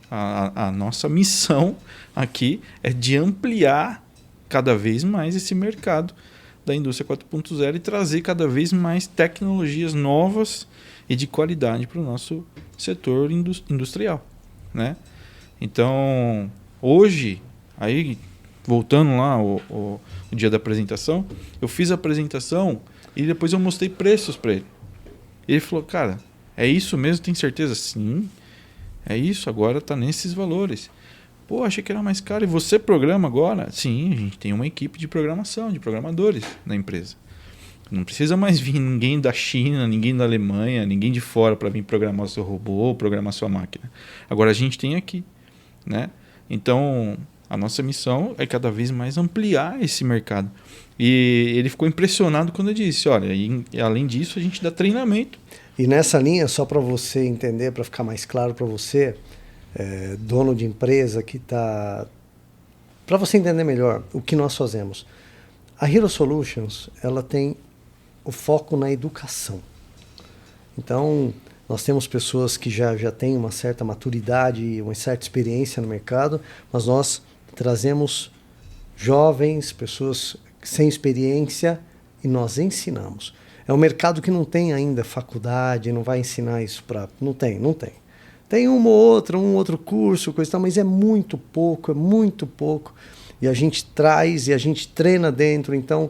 A nossa missão aqui é de ampliar cada vez mais esse mercado da indústria 4.0 e trazer cada vez mais tecnologias novas e de qualidade para o nosso setor industrial, né? Então, hoje, aí voltando lá o dia da apresentação, eu fiz a apresentação e depois eu mostrei preços para ele. Ele falou, cara, é isso mesmo? Tem certeza? Sim, é isso, agora está nesses valores. Pô, achei que era mais caro. E você programa agora? Sim, a gente tem uma equipe de programação, de programadores na empresa. Não precisa mais vir ninguém da China, ninguém da Alemanha, ninguém de fora para vir programar o seu robô, programar a sua máquina. Agora a gente tem aqui, né? Então, a nossa missão é cada vez mais ampliar esse mercado. E ele ficou impressionado quando eu disse, olha, e além disso a gente dá treinamento. E nessa linha, só para você entender, para ficar mais claro para você, dono de empresa que está... Para você entender melhor o que nós fazemos. A Hero Solutions, ela tem o foco na educação. Então, nós temos pessoas que já têm uma certa maturidade, uma certa experiência no mercado, mas nós trazemos jovens, pessoas sem experiência, e nós ensinamos. É um mercado que não tem ainda faculdade, não vai ensinar isso para... Não tem. Tem um outro curso, coisa e tal, mas é muito pouco. E a gente traz e a gente treina dentro. Então,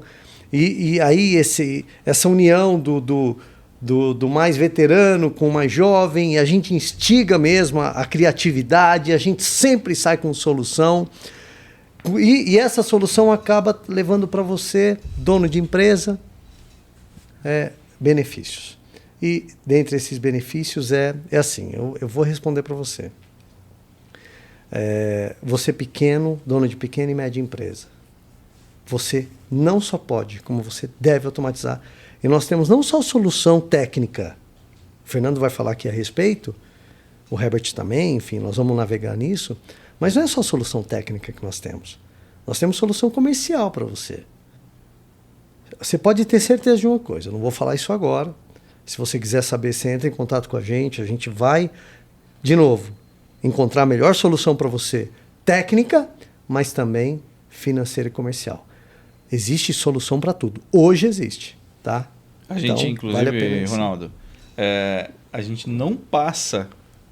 e aí essa união do mais veterano com o mais jovem, e a gente instiga mesmo a criatividade, a gente sempre sai com solução. E essa solução acaba levando para você, dono de empresa, benefícios. E dentre esses benefícios é assim, eu vou responder para você. Você pequeno, dono de pequena e média empresa, você não só pode, como você deve automatizar. E nós temos não só solução técnica, o Fernando vai falar aqui a respeito, o Herbert também, enfim, nós vamos navegar nisso, mas não é só solução técnica que nós temos solução comercial para você. Você pode ter certeza de uma coisa, eu não vou falar isso agora. Se você quiser saber, você entra em contato com a gente vai, de novo, encontrar a melhor solução para você, técnica, mas também financeira e comercial. Existe solução para tudo. Hoje existe, tá? A gente, então, inclusive, vale Ronaldo, a gente não passa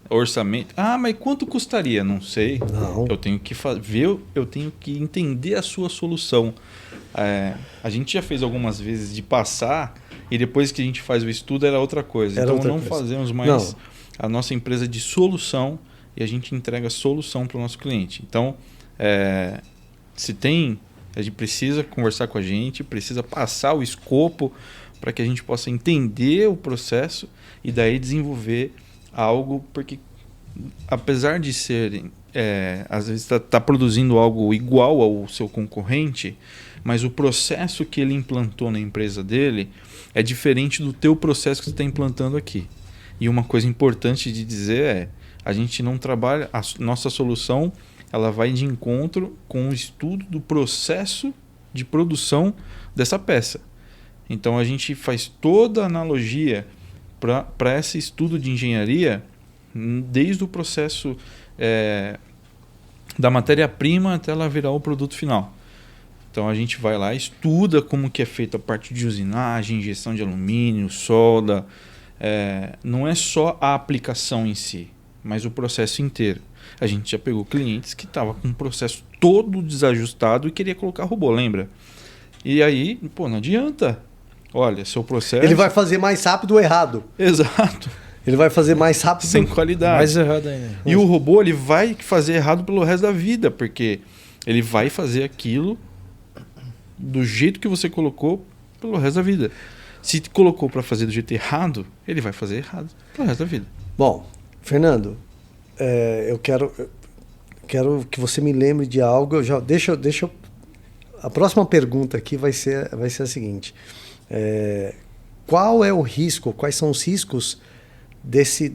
orçamento. Ah, mas quanto custaria? Não sei. Não. Eu tenho que ver, eu tenho que entender a sua solução. A gente já fez algumas vezes de passar e depois que a gente faz o estudo era outra coisa. Então não fazemos mais a nossa empresa de solução e a gente entrega solução para o nosso cliente. Então, a gente precisa conversar com a gente, precisa passar o escopo para que a gente possa entender o processo e daí desenvolver algo, porque apesar de serem às vezes está produzindo algo igual ao seu concorrente, mas o processo que ele implantou na empresa dele é diferente do teu processo que você está implantando aqui. E uma coisa importante de dizer é, a gente não trabalha, a nossa solução ela vai de encontro com o estudo do processo de produção dessa peça. Então a gente faz toda a analogia para esse estudo de engenharia desde o processo da matéria-prima até ela virar o produto final. Então a gente vai lá, estuda como que é feita a parte de usinagem, injeção de alumínio, solda. Não é só a aplicação em si, mas o processo inteiro. A gente já pegou clientes que estavam com o processo todo desajustado e queria colocar robô, lembra? E aí, pô, não adianta. Olha, seu processo... Ele vai fazer mais rápido ou errado. Exato. Ele vai fazer mais rápido... Sem qualidade. Mais errado ainda. E o robô ele vai fazer errado pelo resto da vida, porque ele vai fazer aquilo do jeito que você colocou pelo resto da vida. Se colocou para fazer do jeito errado, ele vai fazer errado pelo resto da vida. Bom, Fernando, eu quero que você me lembre de algo. Deixa eu, a próxima pergunta aqui vai ser a seguinte. Qual é o risco, quais são os riscos desse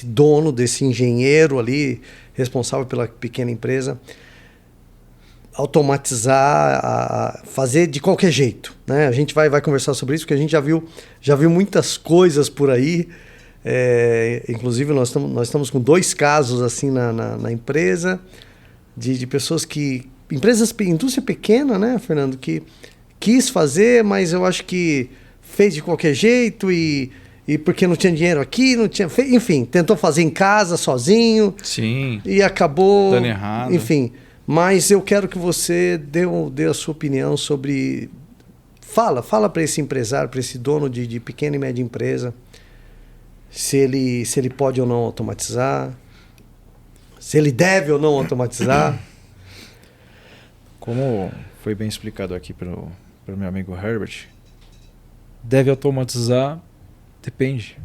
dono, desse engenheiro ali, responsável pela pequena empresa, automatizar, fazer de qualquer jeito, né? A gente vai conversar sobre isso, porque a gente já viu muitas coisas por aí. Inclusive, nós estamos com 2 casos assim na empresa, de pessoas indústria pequena, né, Fernando, que quis fazer, mas eu acho que fez de qualquer jeito e porque não tinha dinheiro aqui, não tinha, enfim, tentou fazer em casa sozinho. Sim. E acabou dando errado. Enfim, mas eu quero que você dê a sua opinião sobre... Fala para esse empresário, para esse dono de pequena e média empresa, se ele pode ou não automatizar, se ele deve ou não automatizar. Como foi bem explicado aqui pelo meu amigo Herbert, deve automatizar, depende.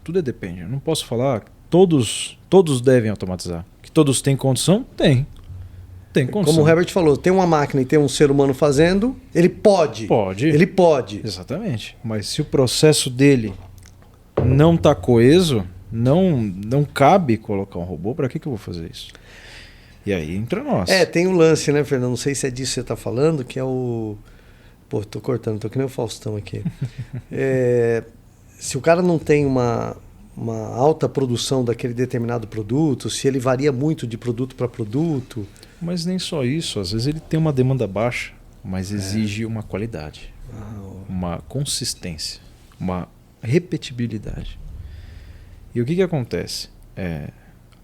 Tudo depende. Eu não posso falar que todos devem automatizar. Que todos têm condição? Tem condição. Como o Herbert falou, tem uma máquina e tem um ser humano fazendo, ele pode. Ele pode. Exatamente. Mas se o processo dele não está coeso, não cabe colocar um robô, para que eu vou fazer isso? E aí entra nós. Tem um lance, né, Fernando? Não sei se é disso que você está falando, que é o... Pô, tô cortando, tô que nem o Faustão aqui. Se o cara não tem uma alta produção daquele determinado produto, se ele varia muito de produto para produto... Mas nem só isso. Às vezes ele tem uma demanda baixa, mas exige uma qualidade, uma consistência, uma repetibilidade. E o que acontece?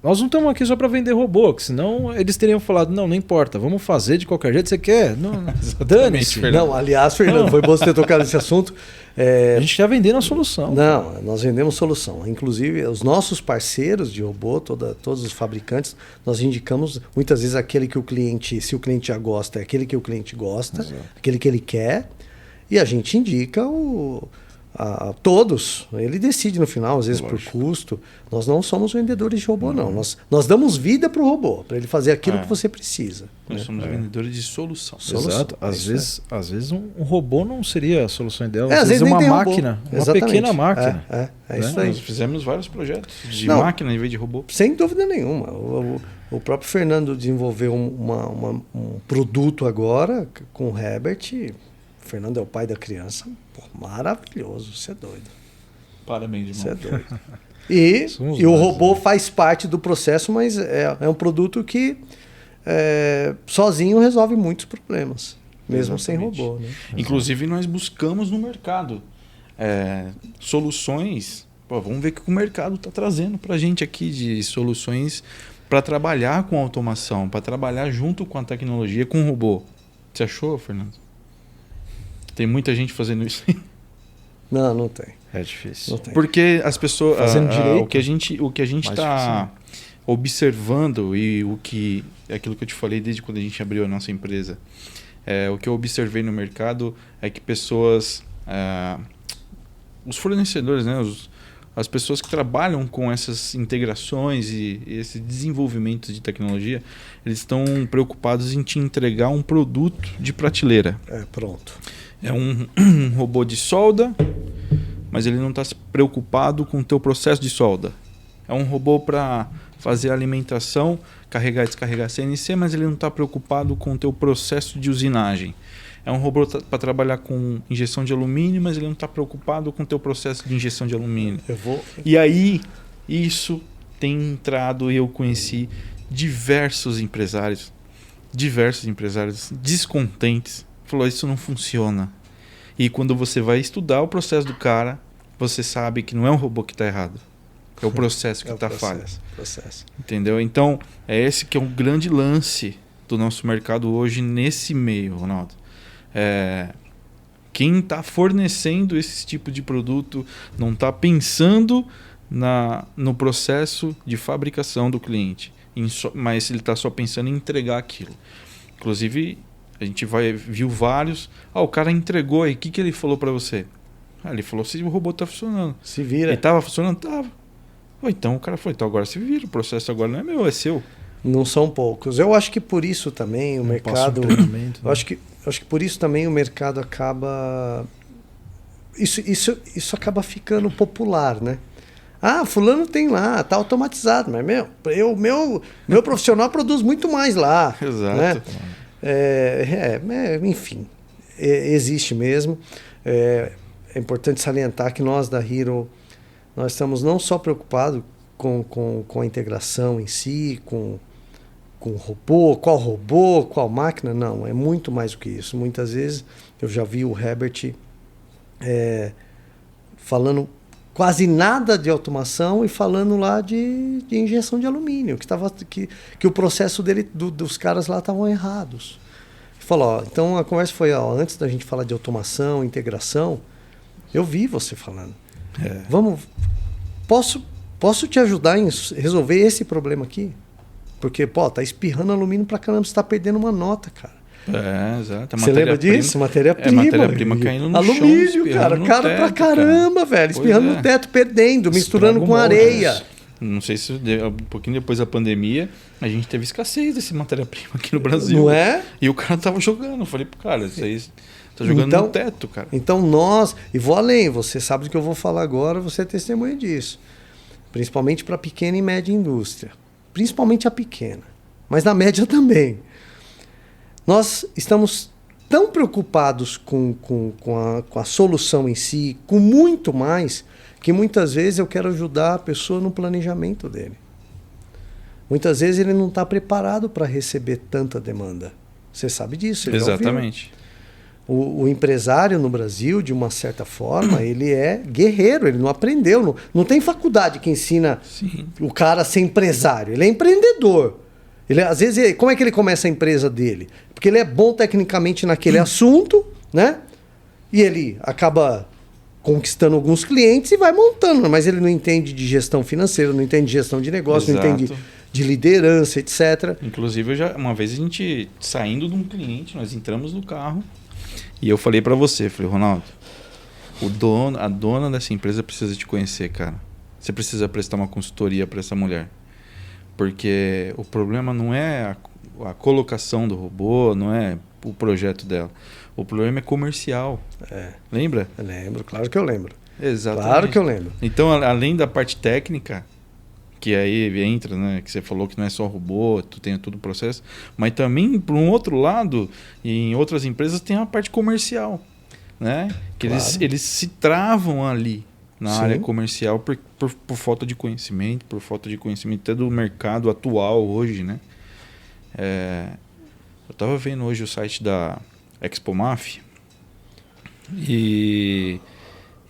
Nós não estamos aqui só para vender robô, que senão eles teriam falado, não importa, vamos fazer de qualquer jeito, você quer? Não, dane-se. Não, aliás, Fernando, foi bom você ter tocado nesse assunto. A gente quer vender a solução. Não, nós vendemos solução. Inclusive, os nossos parceiros de robô, todos os fabricantes, nós indicamos muitas vezes aquele que o cliente, se o cliente já gosta, é aquele que o cliente gosta, exato, aquele que ele quer, e a gente indica a todos. Ele decide no final, às vezes lógico, por custo. Nós não somos vendedores de robô, não. Nós damos vida para o robô, para ele fazer aquilo que você precisa. Nós somos vendedores de solução. Exato. Às vezes um robô não seria a solução ideal. Às vezes uma máquina, uma pequena máquina. É isso aí. Nós fizemos vários projetos de máquina em vez de robô. Sem dúvida nenhuma. O próprio Fernando desenvolveu um produto agora com o Herbert. O Fernando é o pai da criança. Pô, maravilhoso, você é doido. Parabéns, irmão. Você é doido. E o robô faz parte do processo, mas é um produto que sozinho resolve muitos problemas, mesmo exatamente, sem robô. Né? Inclusive, nós buscamos no mercado soluções. Vamos ver o que o mercado está trazendo para a gente aqui de soluções para trabalhar com automação, para trabalhar junto com a tecnologia, com o robô. Você achou, Fernando? Tem muita gente fazendo isso. Não tem. É difícil. Porque as pessoas... Fazendo direito, o que a gente está observando e aquilo que eu te falei desde quando a gente abriu a nossa empresa, o que eu observei no mercado é que pessoas... os fornecedores, né, as pessoas que trabalham com essas integrações e esse desenvolvimento de tecnologia, eles estão preocupados em te entregar um produto de prateleira. Pronto. É um robô de solda, mas ele não está preocupado com o teu processo de solda. É um robô para fazer a alimentação, carregar e descarregar CNC, mas ele não está preocupado com o teu processo de usinagem. É um robô para trabalhar com injeção de alumínio, mas ele não está preocupado com o teu processo de injeção de alumínio. E aí, isso tem entrado, e eu conheci diversos empresários descontentes. Falou, isso não funciona. E quando você vai estudar o processo do cara, você sabe que não é um robô que está errado. É o processo que está falho. Entendeu? Então, é esse que é um grande lance do nosso mercado hoje nesse meio, Ronaldo. Quem está fornecendo esse tipo de produto não está pensando no processo de fabricação do cliente, mas ele está só pensando em entregar aquilo. Inclusive, a gente viu vários. O cara entregou aí. O que ele falou para você? Ele falou se o robô está funcionando. Se vira. Ele estava funcionando? Estava. Então o cara falou, então agora se vira. O processo agora não é meu, é seu. Não são poucos. Eu acho que por isso também o mercado... Eu acho que por isso também o mercado acaba... Isso acaba ficando popular, né? Fulano tem lá, tá automatizado. Mas, meu profissional produz muito mais lá. Exato. Né? Enfim, existe mesmo. É importante salientar que nós da Hero, nós estamos não só preocupados com a integração em si, com robô, qual máquina, não, é muito mais do que isso. Muitas vezes eu já vi o Herbert falando quase nada de automação e falando lá de injeção de alumínio, que o processo dele, dos caras lá estavam errados. Falou, então a conversa foi, antes da gente falar de automação, integração, eu vi você falando. Posso te ajudar em resolver esse problema aqui? Porque, tá espirrando alumínio pra caramba, você tá perdendo uma nota, cara. Exato. Você lembra disso? Matéria-prima. Matéria-prima caindo no alumínio, chão, cara. no Cara teto, pra caramba, velho. Espirrando no teto, perdendo, misturando com areia. Não sei se um pouquinho depois da pandemia, a gente teve escassez desse matéria-prima aqui no Brasil. Não é? E o cara tava jogando. Eu falei pro cara, isso aí tá jogando no teto, cara. Então e vou além, você sabe do que eu vou falar agora, você é testemunha disso. Principalmente para pequena e média indústria. Principalmente a pequena, mas na média também. Nós estamos tão preocupados com a solução em si, com muito mais, que muitas vezes eu quero ajudar a pessoa no planejamento dele. Muitas vezes ele não está preparado para receber tanta demanda. Você sabe disso. Exatamente. O empresário no Brasil, de uma certa forma, ele é guerreiro, ele não aprendeu. Não tem faculdade que ensina o cara a ser empresário. Ele é empreendedor. Às vezes, como é que ele começa a empresa dele? Porque ele é bom tecnicamente naquele assunto, né? E ele acaba conquistando alguns clientes e vai montando. Mas ele não entende de gestão financeira, não entende de gestão de negócio, Exato. Não entende de liderança, etc. Inclusive, uma vez a gente, saindo de um cliente, nós entramos no carro, e eu falei para você, Ronaldo, a dona dessa empresa precisa te conhecer, cara. Você precisa prestar uma consultoria para essa mulher. Porque o problema não é a colocação do robô, não é o projeto dela. O problema é comercial. Lembra? Eu lembro, claro que eu lembro. Exatamente. Claro que eu lembro. Então, além da parte técnica, que aí entra, né, que você falou que não é só robô, tu tem todo o processo, mas também, por um outro lado, em outras empresas tem a parte comercial, né? Que Claro. eles se travam ali na Sim. área comercial por falta de conhecimento, por falta de conhecimento até do mercado atual hoje, né? Eu estava vendo hoje o site da ExpoMaf e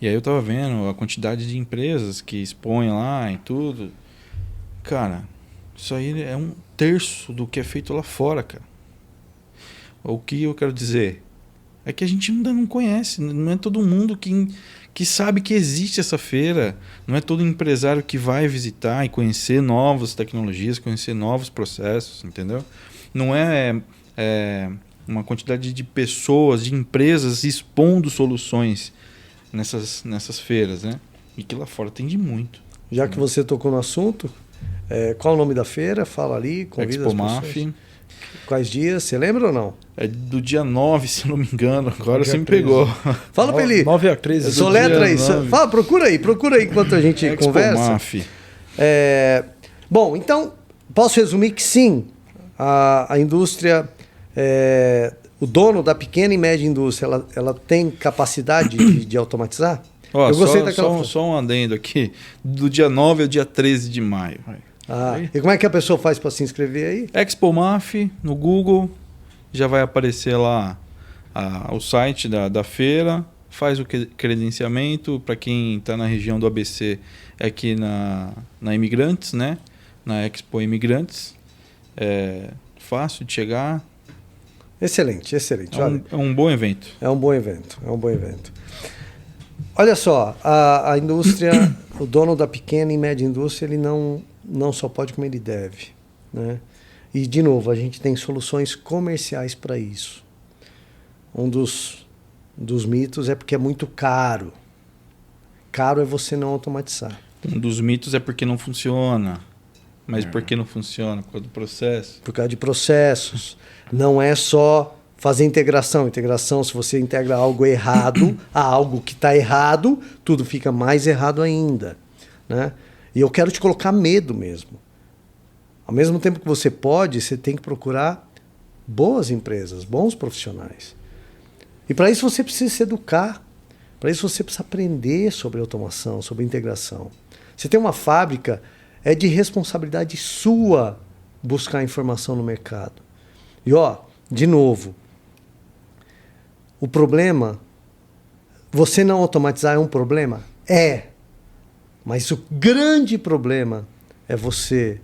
aí eu estava vendo a quantidade de empresas que expõem lá e tudo. Cara, isso aí é 1/3 do que é feito lá fora, cara. O que eu quero dizer é que a gente ainda não conhece, não é todo mundo que sabe que existe essa feira, não é todo empresário que vai visitar e conhecer novas tecnologias, conhecer novos processos, entendeu? Não é uma quantidade de pessoas, de empresas expondo soluções nessas feiras, né? E que lá fora tem de muito. Já que você tocou no assunto, qual o nome da feira? Fala ali, convida Expo as MAF. pessoas. Quais dias? Você lembra ou não? É do dia 9, se eu não me engano. Agora Dia você me 13. pegou. Fala pra ele. 9 a 13. Soletra aí. dia 9. Fala, procura aí enquanto a gente Expo conversa. MAF. Bom, então, posso resumir que sim, a indústria, o dono da pequena e média indústria, ela tem capacidade de automatizar? Ó, Eu gostei daquela... só um adendo aqui. Do dia 9 ao dia 13 de maio. E como é que a pessoa faz para se inscrever aí? Expo MAF, no Google, já vai aparecer lá o site da feira, faz o credenciamento. Para quem está na região do ABC, é aqui na Imigrantes, né? Na Expo Imigrantes. É fácil de chegar. Excelente. Olha, É um bom evento. é um bom evento. Olha só, a indústria, o dono da pequena e média indústria, ele não só pode como ele deve, né? E, de novo, a gente tem soluções comerciais para isso. Um dos mitos é porque é muito caro. Caro é você não automatizar. Um dos mitos é porque não funciona. Mas por que não funciona? Por causa do processo. Por causa de processos. Não é só fazer integração. Integração, se você integra algo errado a algo que está errado, tudo fica mais errado ainda, né? E eu quero te colocar medo mesmo. Ao mesmo tempo que você pode, você tem que procurar boas empresas, bons profissionais. E para isso você precisa se educar. Para isso você precisa aprender sobre automação, sobre integração. Você tem uma fábrica, é de responsabilidade sua buscar informação no mercado. E de novo, o problema, você não automatizar é um problema? É. Mas o grande problema é você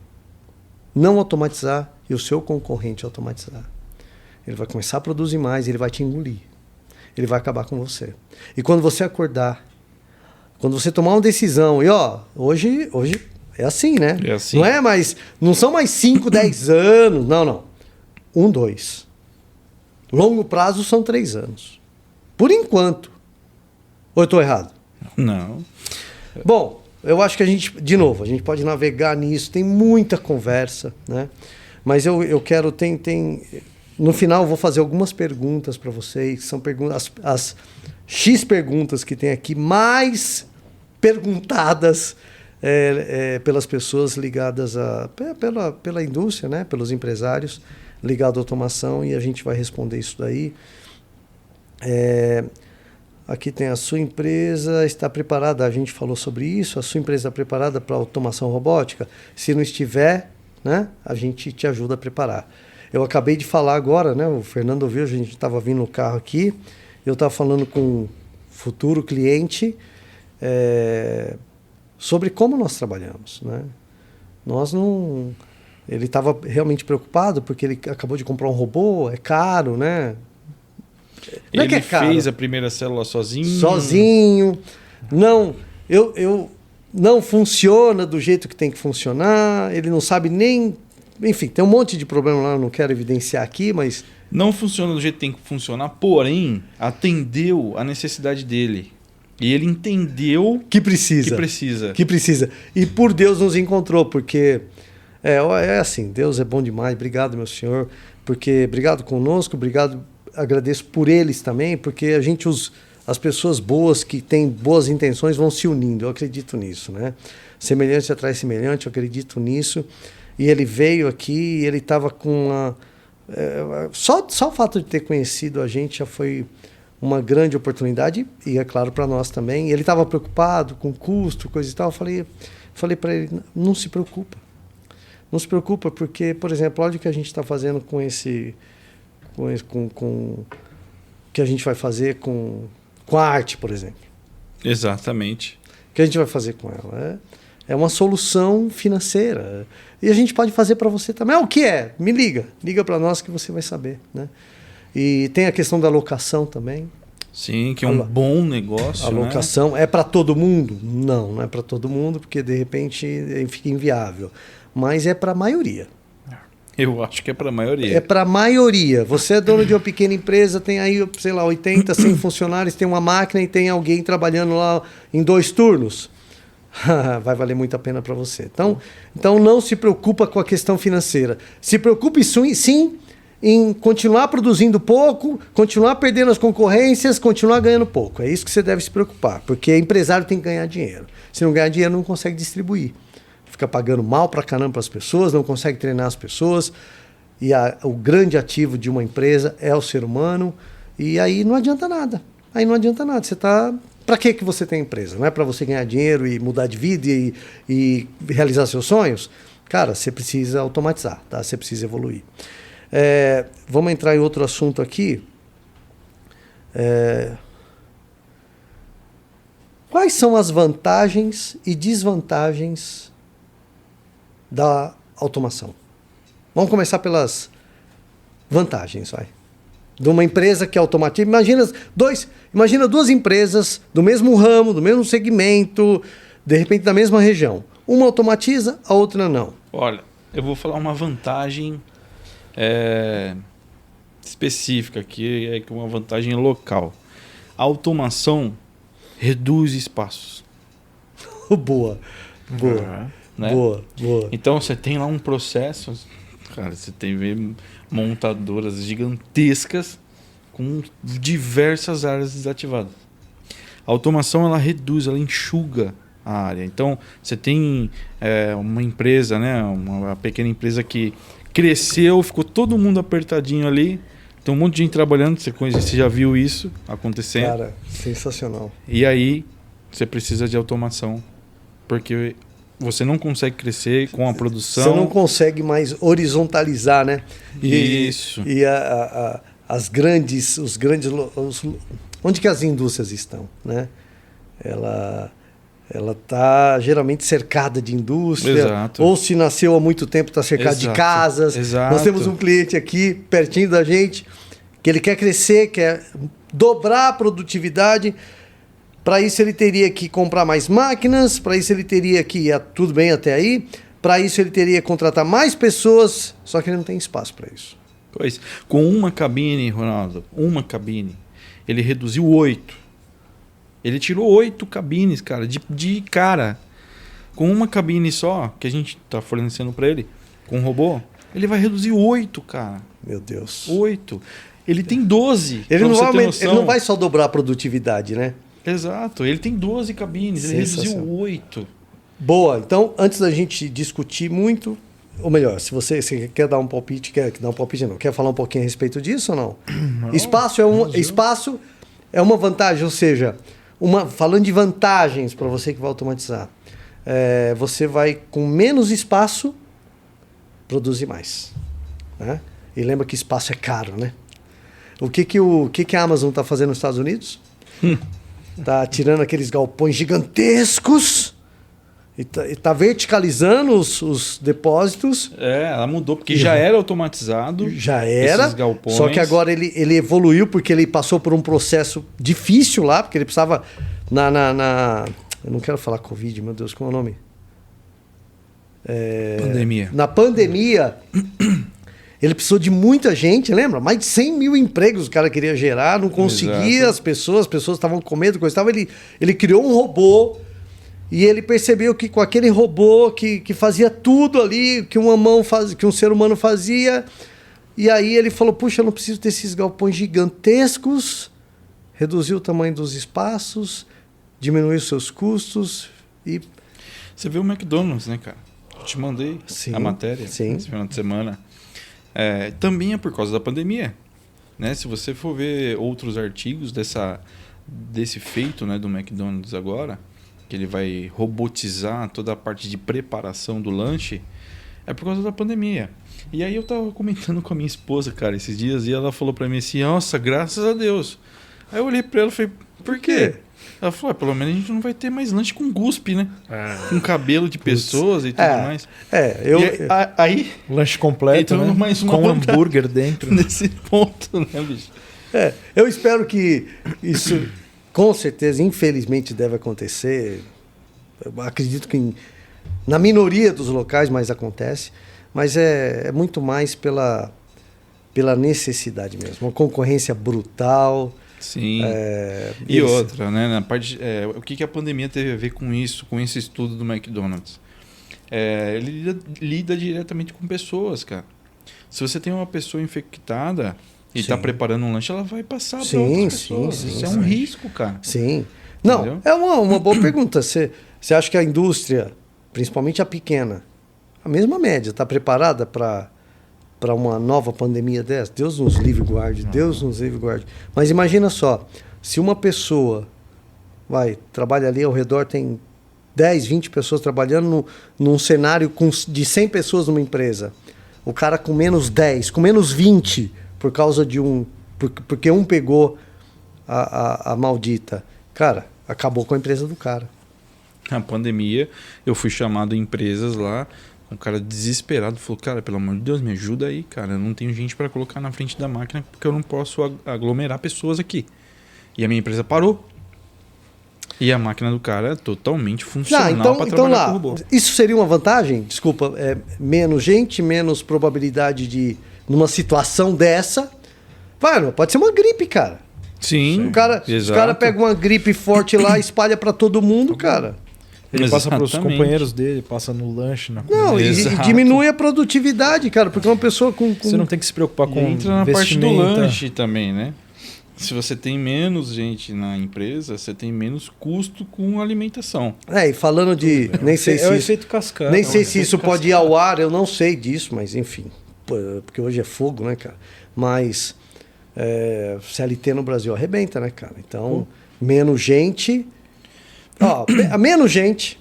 não automatizar e o seu concorrente automatizar. Ele vai começar a produzir mais, ele vai te engolir. Ele vai acabar com você. E quando você acordar, quando você tomar uma decisão, e hoje é assim, né? É assim. Não são mais 5, 10 anos, não. 1, 2. Longo prazo são 3 anos. Por enquanto. Ou eu estou errado? Não. Bom, eu acho que a gente pode navegar nisso, tem muita conversa, né? Mas eu quero, no final eu vou fazer algumas perguntas para vocês, que são perguntas, as X perguntas que tem aqui, mais perguntadas pelas pessoas ligadas pela indústria, né? Pelos empresários ligados à automação, e a gente vai responder isso daí. Aqui tem: a sua empresa está preparada? A gente falou sobre isso. A sua empresa está preparada para automação robótica? Se não estiver, né, a gente te ajuda a preparar. Eu acabei de falar agora, né, o Fernando ouviu, a gente estava vindo no carro aqui, eu estava falando com um futuro cliente sobre como nós trabalhamos, né? Ele estava realmente preocupado porque ele acabou de comprar um robô, é caro, né? Não é que é caro. Fez a primeira célula sozinho. Não funciona do jeito que tem que funcionar, ele não sabe nem... Enfim, tem um monte de problema lá, eu não quero evidenciar aqui, mas... Não funciona do jeito que tem que funcionar, porém, atendeu a necessidade dele. E ele entendeu que precisa. E por Deus nos encontrou, porque é assim, Deus é bom demais, obrigado, meu Senhor, porque obrigado conosco, agradeço por eles também, porque as pessoas boas que têm boas intenções vão se unindo. Eu acredito nisso, né? Semelhante atrai semelhante, eu acredito nisso. E ele veio aqui e ele estava com uma... Só o fato de ter conhecido a gente já foi uma grande oportunidade, e é claro para nós também. E ele estava preocupado com custo, coisa e tal. Eu falei para ele: não se preocupa. Não se preocupa, porque, por exemplo, olha o que a gente está fazendo com que a gente vai fazer com a arte, por exemplo. Exatamente. O que a gente vai fazer com ela? É uma solução financeira. E a gente pode fazer para você também. O que é? Me liga. Liga para nós que você vai saber, né? E tem a questão da locação também. Sim, que é um bom negócio. A locação, né? É para todo mundo? Não é para todo mundo, porque de repente fica inviável. Mas é para a maioria. Eu acho que é para a maioria. É para a maioria. Você é dono de uma pequena empresa, tem aí, 80, 100 funcionários, tem uma máquina e tem alguém trabalhando lá em 2 turnos. vai valer muito a pena para você. Então não se preocupa com a questão financeira. Se preocupe sim em continuar produzindo pouco, continuar perdendo as concorrências, continuar ganhando pouco. É isso que você deve se preocupar, porque empresário tem que ganhar dinheiro. Se não ganhar dinheiro, não consegue distribuir. Fica pagando mal pra caramba para as pessoas, não consegue treinar as pessoas. E o grande ativo de uma empresa é o ser humano. E aí não adianta nada. Você tá... Para que você tem empresa? Não é para você ganhar dinheiro e mudar de vida e realizar seus sonhos? Cara, você precisa automatizar, tá? Você precisa evoluir. Vamos entrar em outro assunto aqui. Quais são as vantagens e desvantagens da automação? Vamos começar pelas vantagens, vai. De uma empresa que automatiza. Imagina duas empresas do mesmo ramo, do mesmo segmento, de repente da mesma região. Uma automatiza, a outra não. Olha, eu vou falar uma vantagem específica aqui, é uma vantagem local. A automação reduz espaços. Boa. Né? Boa. Então você tem lá um processo, cara, você tem montadoras gigantescas com diversas áreas desativadas. A automação ela reduz, ela enxuga a área. Então você tem uma empresa, né, uma pequena empresa que cresceu, ficou todo mundo apertadinho ali. Tem um monte de gente trabalhando, você já viu isso acontecendo. Cara, sensacional. E aí você precisa de automação, porque você não consegue crescer com a produção. Você não consegue mais horizontalizar, né? Isso. E onde que as indústrias estão, né? Ela está geralmente cercada de indústria. Exato. Ou se nasceu há muito tempo, está cercado de casas. Exato. Nós temos um cliente aqui, pertinho da gente, que ele quer crescer, quer dobrar a produtividade. Para isso ele teria que comprar mais máquinas, para isso ele teria que ir tudo bem até aí, para isso ele teria que contratar mais pessoas, só que ele não tem espaço para isso. Pois, com uma cabine, Ronaldo, ele reduziu 8. Ele tirou 8 cabines, cara, de cara. Com uma cabine só, que a gente está fornecendo para ele, com um robô, ele vai reduzir 8, cara. Meu Deus. 8. Ele tem 12. Ele não vai só dobrar a produtividade, né? Exato. Ele tem 12 cabines, ele reduziu 8. Boa. Então, antes da gente discutir muito, ou melhor, se você quer dar um palpite, quer falar um pouquinho a respeito disso ou não? Não. Espaço é uma vantagem, ou seja, falando de vantagens para você que vai automatizar, você vai com menos espaço produzir mais, né? E lembra que espaço é caro, né? O que a Amazon está fazendo nos Estados Unidos? Está tirando aqueles galpões gigantescos e tá verticalizando os depósitos. Ela mudou, porque já era automatizado. Já era, esses galpões. Só que agora ele evoluiu porque ele passou por um processo difícil lá, porque ele precisava eu não quero falar Covid, meu Deus, como é o nome? Pandemia. Na pandemia, ele precisou de muita gente, lembra? Mais de 100 mil empregos o cara queria gerar, não conseguia. Exato. As pessoas estavam com medo, ele criou um robô e ele percebeu que com aquele robô que fazia tudo ali, que um ser humano fazia, e aí ele falou, puxa, eu não preciso desses galpões gigantescos, reduziu o tamanho dos espaços, diminuiu os seus custos e... Você viu o McDonald's, né, cara? Eu te mandei a matéria esse final de semana. Também é por causa da pandemia, né? Se você for ver outros artigos desse feito, né, do McDonald's agora, que ele vai robotizar toda a parte de preparação do lanche, é por causa da pandemia. E aí eu tava comentando com a minha esposa, cara, esses dias, e ela falou pra mim assim, nossa, graças a Deus. Aí eu olhei pra ela e falei, por quê? Ela falou, pelo menos a gente não vai ter mais lanche com guspe, né? Com cabelo de pessoas e tudo mais. Aí lanche completo, né? Mais uma com hambúrguer dentro. Nesse ponto, né, bicho? Eu espero que isso, com certeza, infelizmente, deve acontecer. Eu acredito que na minoria dos locais mais acontece, mas é muito mais pela necessidade mesmo. Uma concorrência brutal. Sim. E eles- outra, né? Na parte, o que a pandemia teve a ver com isso, com esse estudo do McDonald's? Ele lida diretamente com pessoas, cara. Se você tem uma pessoa infectada e está Sim. preparando um lanche, ela vai passar para Sim, outras sim, pessoas. sim, Isso é sim. um risco, cara. Sim. Não, Entendeu? é uma boa pergunta. Você acha que a indústria, principalmente a pequena, a mesma média, está preparada para uma nova pandemia dessa? Deus nos livre e guarde, Deus nos livre e guarde. Mas imagina só, se uma pessoa trabalha ali ao redor, tem 10, 20 pessoas trabalhando num cenário de 100 pessoas numa empresa. O cara com menos 10, com menos 20, por causa de porque um pegou a maldita. Cara, acabou com a empresa do cara. Na pandemia, eu fui chamado em empresas lá, um cara desesperado falou, cara, pelo amor de Deus, me ajuda aí, cara. Eu não tenho gente para colocar na frente da máquina porque eu não posso aglomerar pessoas aqui. E a minha empresa parou. E a máquina do cara é totalmente funcional para trabalhar com o robô. Isso seria uma vantagem? Desculpa, menos gente, menos probabilidade de, numa situação dessa... pode ser uma gripe, cara. Sim, O cara pega uma gripe forte lá e espalha para todo mundo, cara. Ele passa para os Exatamente. companheiros dele, passa no lanche, na Não, comida. e Exato. diminui a produtividade, cara, porque uma pessoa com... Você não tem que se preocupar E com entra na parte do vestimenta. lanche também, né? Se você tem menos gente na empresa, você tem menos custo com alimentação. E falando de... Nem sei É o se isso, efeito cascata. nem é o sei se efeito isso pode ir ao ar, eu não sei disso, mas enfim. Porque hoje é fogo, né, cara? Mas CLT no Brasil arrebenta, né, cara? Então, menos gente... menos gente...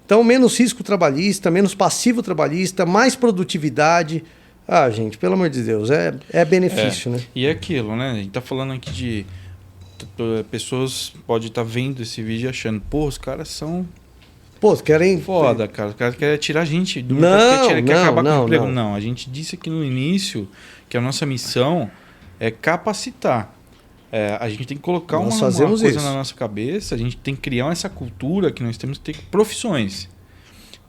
Então, menos risco trabalhista, menos passivo trabalhista, mais produtividade. Gente, pelo amor de Deus, é benefício, né? E é aquilo, né? A gente tá falando aqui de... Pessoas podem estar vendo esse vídeo e achando, pô, os caras são Pô, querem... foda, cara. Os caras querem tirar a gente do Não, mercado, quer acabar com não, o emprego. não. Não, a gente disse aqui no início que a nossa missão é capacitar. A gente tem que colocar Nós uma fazemos coisa isso. na nossa cabeça, a gente tem que criar essa cultura que nós temos que ter profissões.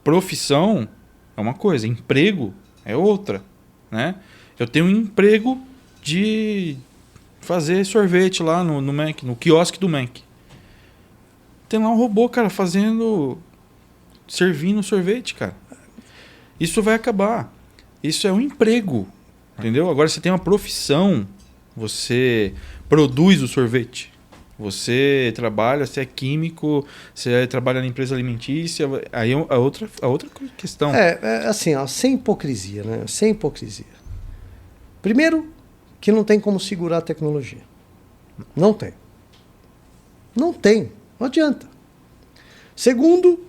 Profissão é uma coisa, emprego é outra, né? Eu tenho um emprego de fazer sorvete lá no Mac, no quiosque do Mac. Tem lá um robô, cara, servindo sorvete, cara. Isso vai acabar. Isso é um emprego, entendeu? Agora você tem uma profissão, você produz o sorvete. Você trabalha, você é químico, você trabalha na empresa alimentícia, aí é a outra questão. Assim, sem hipocrisia, né? Sem hipocrisia. Primeiro, que não tem como segurar a tecnologia. Não tem. Não tem. Não adianta. Segundo,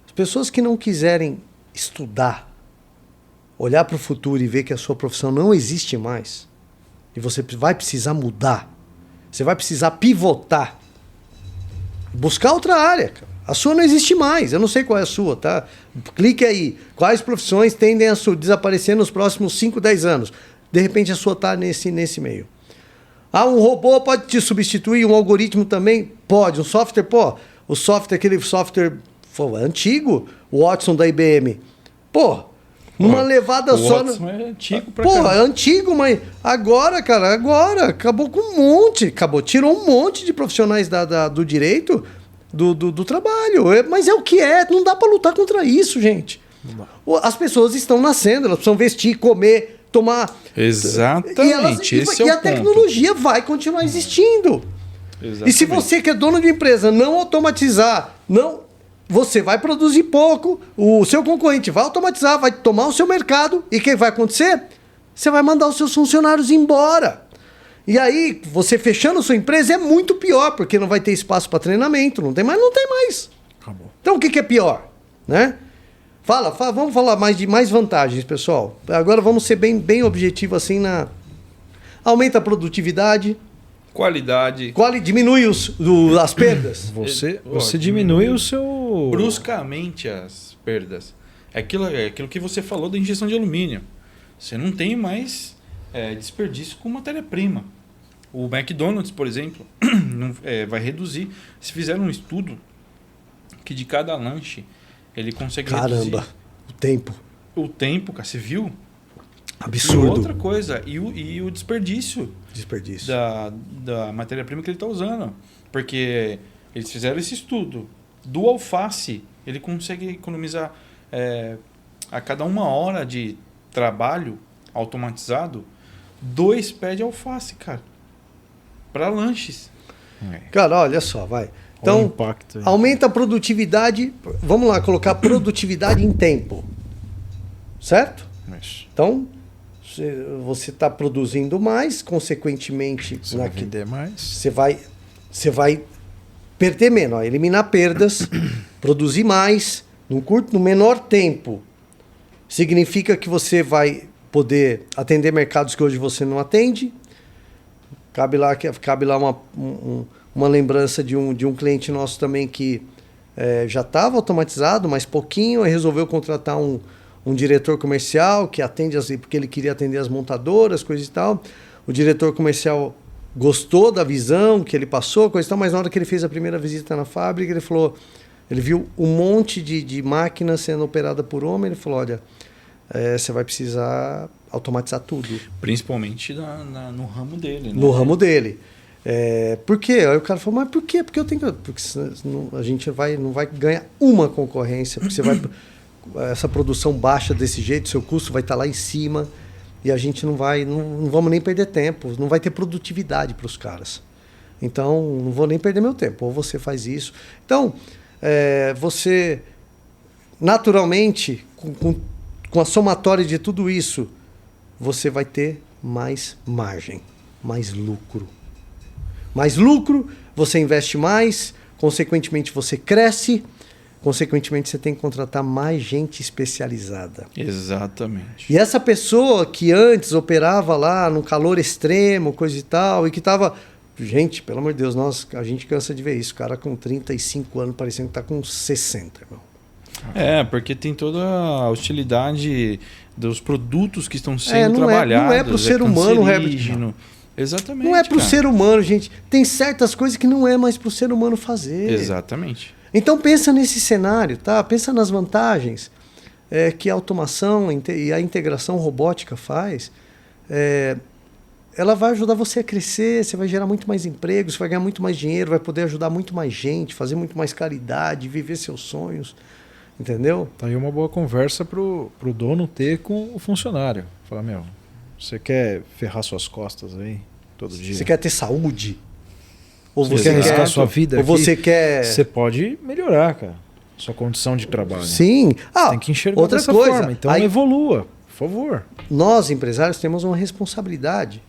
as pessoas que não quiserem estudar, olhar para o futuro e ver que a sua profissão não existe mais, e você vai precisar mudar, você vai precisar pivotar, buscar outra área, cara. A sua não existe mais, eu não sei qual é a sua, tá? Clique aí, quais profissões tendem a desaparecer nos próximos 5, 10 anos. De repente a sua está nesse meio. Um robô pode te substituir, um algoritmo também? Pode, um software, o software, aquele software antigo, o Watson da IBM. Numa levada só... Watson é antigo pra é caramba. antigo, mas agora, cara, acabou com um monte, tirou um monte de profissionais do direito, do trabalho. Mas é o que é, não dá para lutar contra isso, gente. As pessoas estão nascendo, elas precisam vestir, comer, tomar... Exatamente, esse é o a ponto. tecnologia vai continuar existindo. Exatamente. E se você que é dono de empresa não automatizar, você vai produzir pouco, o seu concorrente vai automatizar, vai tomar o seu mercado, e o que vai acontecer? Você vai mandar os seus funcionários embora. E aí, você fechando a sua empresa é muito pior, porque não vai ter espaço para treinamento, não tem mais. Acabou. Então o que é pior? Né? Vamos falar de mais vantagens, pessoal. Agora vamos ser bem objetivo assim aumenta a produtividade, Qualidade. diminui as perdas. Você diminui o seu... Bruscamente as perdas. É aquilo que você falou da injeção de alumínio. Você não tem mais desperdício com matéria-prima. O McDonald's, por exemplo, vai reduzir. Se fizer um estudo que de cada lanche ele consegue reduzir Caramba, o tempo. o tempo, cara, você viu? Absurdo. E outra coisa, e o desperdício Desperdício. da matéria-prima que ele está usando. Porque eles fizeram esse estudo. Do alface, ele consegue economizar a cada 1 hora de trabalho automatizado, 2 pés de alface, cara. Para lanches. Cara, olha só, vai. Olha o Então, impacto aí. aumenta a produtividade. Vamos lá, colocar produtividade em tempo. Certo? Isso. Então, você está produzindo mais, consequentemente, Você vai vender mais. você vai perder menos, ó, eliminar perdas, produzir mais, no menor tempo. Significa que você vai poder atender mercados que hoje você não atende. Cabe lá uma lembrança de um cliente nosso também que já estava automatizado, mas pouquinho, e resolveu contratar um diretor comercial que atende porque ele queria atender as montadoras, coisa e tal. O diretor comercial gostou da visão que ele passou, coisa e tal, mas na hora que ele fez a primeira visita na fábrica, ele falou, ele viu um monte de máquinas sendo operada por homem, ele falou, olha, você vai precisar automatizar tudo. Principalmente no ramo dele. Né? No ramo dele. Por quê? Aí o cara falou, mas por quê? Porque eu tenho que. Porque senão a gente não vai ganhar uma concorrência, porque essa produção baixa desse jeito, seu custo vai estar lá em cima e a gente não vamos nem perder tempo, não vai ter produtividade para os caras. Então, não vou nem perder meu tempo, ou você faz isso. Então, você, naturalmente, com a somatória de tudo isso, você vai ter mais margem, mais lucro. Mais lucro, você investe mais, consequentemente você cresce, consequentemente você tem que contratar mais gente especializada. Exatamente. E essa pessoa que antes operava lá no calor extremo, coisa e tal, e que estava... Gente, pelo amor de Deus, a gente cansa de ver isso. O cara com 35 anos parecendo que está com 60, irmão. Porque tem toda a hostilidade dos produtos que estão sendo trabalhados. Não é para o ser humano, cancerígeno. Exatamente. Não é para o ser humano, gente. Tem certas coisas que não é mais para o ser humano fazer. Exatamente. Então pensa nesse cenário, tá? Pensa nas vantagens que a automação e a integração robótica faz. Ela vai ajudar você a crescer, você vai gerar muito mais emprego, você vai ganhar muito mais dinheiro, vai poder ajudar muito mais gente, fazer muito mais caridade, viver seus sonhos. Entendeu? Tá aí uma boa conversa pro dono ter com o funcionário. Falar, você quer ferrar suas costas aí todo dia? Você quer ter saúde? Ou você quer arriscar a sua vida? Ou você quer... Você pode melhorar, cara, sua condição de trabalho. Sim. Você tem que enxergar outra dessa coisa, forma. Então evolua, por favor. Nós, empresários, temos uma responsabilidade,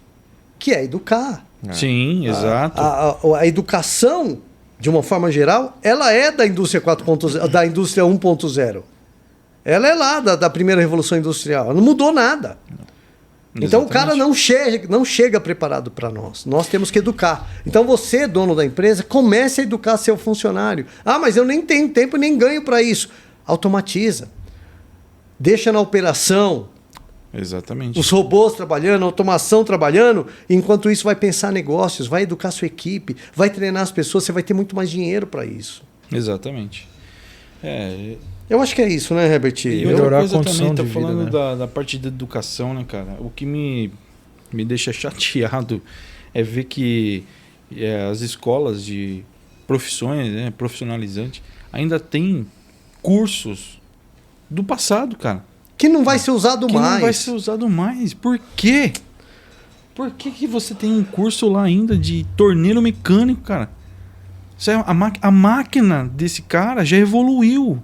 que é educar. Sim, exato. A educação, de uma forma geral, ela é da indústria 4.0, da indústria 1.0. Ela é lá da primeira revolução industrial. Ela não mudou nada. Então o cara não chega preparado para nós. Nós temos que educar. Então você, dono da empresa, comece a educar seu funcionário. Mas eu nem tenho tempo e nem ganho para isso. Automatiza. Deixa na operação. Exatamente. Os robôs trabalhando, a automação trabalhando. Enquanto isso vai pensar negócios, vai educar sua equipe, vai treinar as pessoas, você vai ter muito mais dinheiro para isso. Exatamente. Eu acho que é isso, né, Herbert? E outra coisa também, tô falando da parte da educação, né, cara? O que me deixa chateado é ver que as escolas de profissões, né, profissionalizantes, ainda tem cursos do passado, cara. Que não vai ser usado mais. Não vai ser usado mais. Por quê? Por que você tem um curso lá ainda de torneiro mecânico, cara? A máquina desse cara já evoluiu.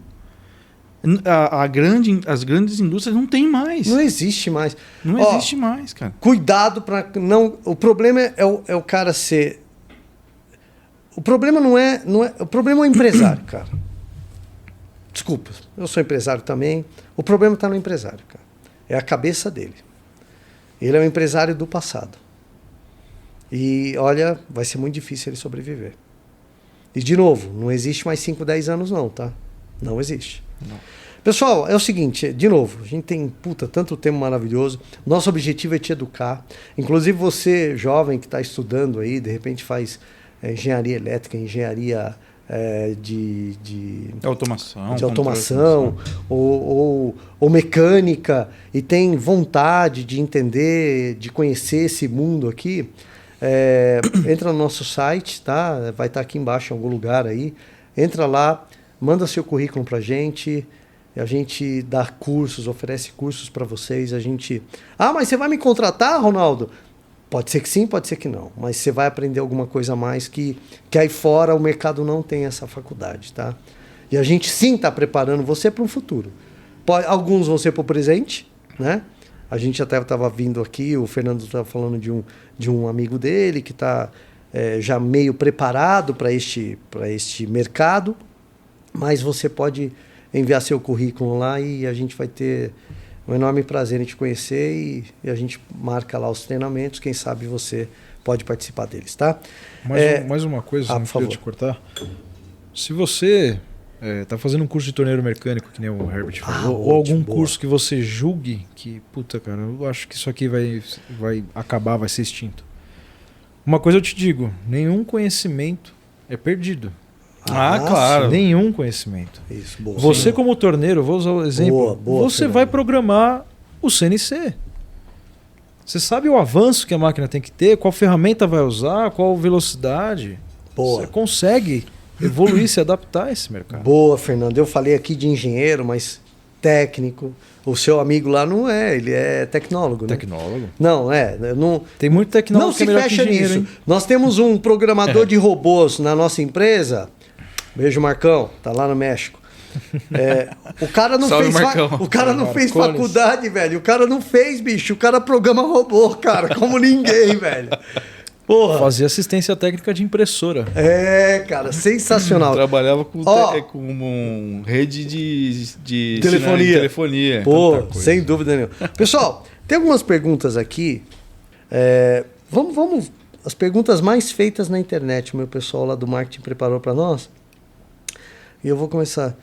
As grandes indústrias não tem mais. Não existe mais. Não existe mais, cara. Cuidado para não. O problema é o cara ser. O problema não é. O problema é o empresário, cara. Desculpa, eu sou empresário também. O problema está no empresário, cara. É a cabeça dele. Ele é um empresário do passado. E olha, vai ser muito difícil ele sobreviver. E de novo, não existe mais 5, 10 anos não, tá? Não existe. Não. Pessoal, é o seguinte, de novo, a gente tem tanto tema maravilhoso. Nosso objetivo é te educar. Inclusive você, jovem que está estudando aí, de repente faz engenharia elétrica, engenharia Automação. de automação ou mecânica e tem vontade de entender, de conhecer esse mundo aqui, entra no nosso site, tá? Vai estar aqui embaixo em algum lugar aí. Entra lá, manda seu currículo pra gente. A gente dá cursos, oferece cursos para vocês. Mas você vai me contratar, Ronaldo? Pode ser que sim, pode ser que não. Mas você vai aprender alguma coisa a mais que aí fora o mercado não tem essa faculdade, tá? E a gente sim está preparando você para um futuro. Alguns vão ser para o presente, né? A gente até estava vindo aqui, o Fernando estava falando de um amigo dele que está já meio preparado para este mercado, mas você pode enviar seu currículo lá e a gente vai ter um enorme prazer em te conhecer e a gente marca lá os treinamentos. Quem sabe você pode participar deles, tá? Mais uma coisa, não por queria favor. te cortar. Se você está fazendo um curso de torneiro mecânico, que nem o Herbert falou, ou ótimo, algum boa. curso que você julgue que, puta, cara, eu acho que isso aqui vai acabar, vai ser extinto. Uma coisa eu te digo, nenhum conhecimento é perdido. Claro. Nenhum conhecimento. Isso, boa. Você Sim. como torneiro, vou usar o exemplo, Boa, você Fernando. vai programar o CNC. Você sabe o avanço que a máquina tem que ter, qual ferramenta vai usar, qual velocidade. Boa. Você consegue evoluir, se adaptar a esse mercado. Boa, Fernando. Eu falei aqui de engenheiro, mas técnico. O seu amigo lá não é, ele é tecnólogo, né? Tecnólogo. Não, não, Tem muito tecnólogo não que se é melhor que fecha engenheiro, nisso. hein? Nós temos um programador de robôs na nossa empresa. Beijo, Marcão. Tá lá no México. O cara não Salve, fez, Marcão. o cara não fez Marcones. faculdade, velho. O cara não fez, bicho. O cara programa robô, cara, como ninguém, velho. Porra. Fazia assistência técnica de impressora. Cara, sensacional. Trabalhava com, Ó. com rede de Telefonia. sinal de telefonia. Pô, tanta coisa. sem dúvida nenhuma. Pessoal, tem algumas perguntas aqui. Vamos. As perguntas mais feitas na internet, o meu pessoal lá do marketing preparou para nós. E eu vou começar.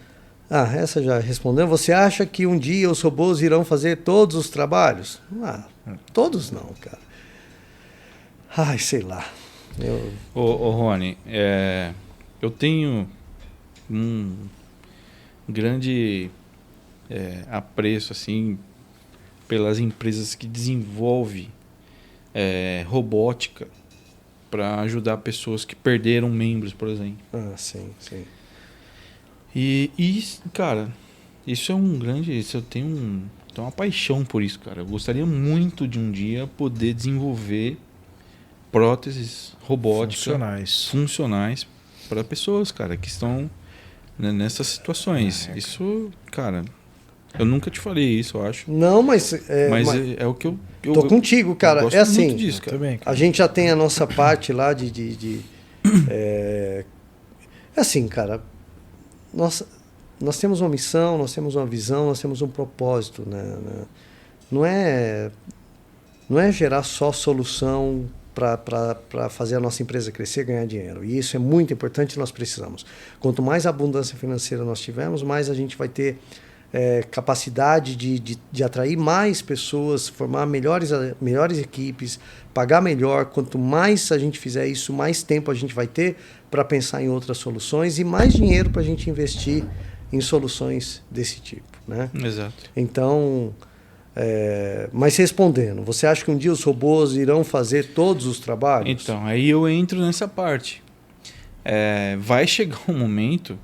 Essa já respondeu. Você acha que um dia os robôs irão fazer todos os trabalhos? Todos não, cara. Ai, sei lá. Ô Rony, eu tenho um grande apreço assim pelas empresas que desenvolvem robótica para ajudar pessoas que perderam membros, por exemplo. Sim, sim. E cara, isso é um grande... Eu tenho uma paixão por isso, cara. Eu gostaria muito de um dia poder desenvolver próteses robóticas funcionais para pessoas, cara, que estão nessas situações. Isso, cara, eu nunca te falei isso, eu acho. Não, mas é o que eu tô contigo, cara. Eu gosto É assim, muito disso, cara. Também, a gente já tem a nossa parte lá assim, cara. Nós temos uma missão, nós temos uma visão, nós temos um propósito, né? Não é gerar só solução para fazer a nossa empresa crescer e ganhar dinheiro. E isso é muito importante e nós precisamos. Quanto mais abundância financeira nós tivermos, mais a gente vai ter capacidade de atrair mais pessoas, formar melhores equipes, pagar melhor. Quanto mais a gente fizer isso, mais tempo a gente vai ter para pensar em outras soluções e mais dinheiro para a gente investir em soluções desse tipo, né? Exato. Então, mas respondendo, você acha que um dia os robôs irão fazer todos os trabalhos? Então, aí eu entro nessa parte. Vai chegar um momento,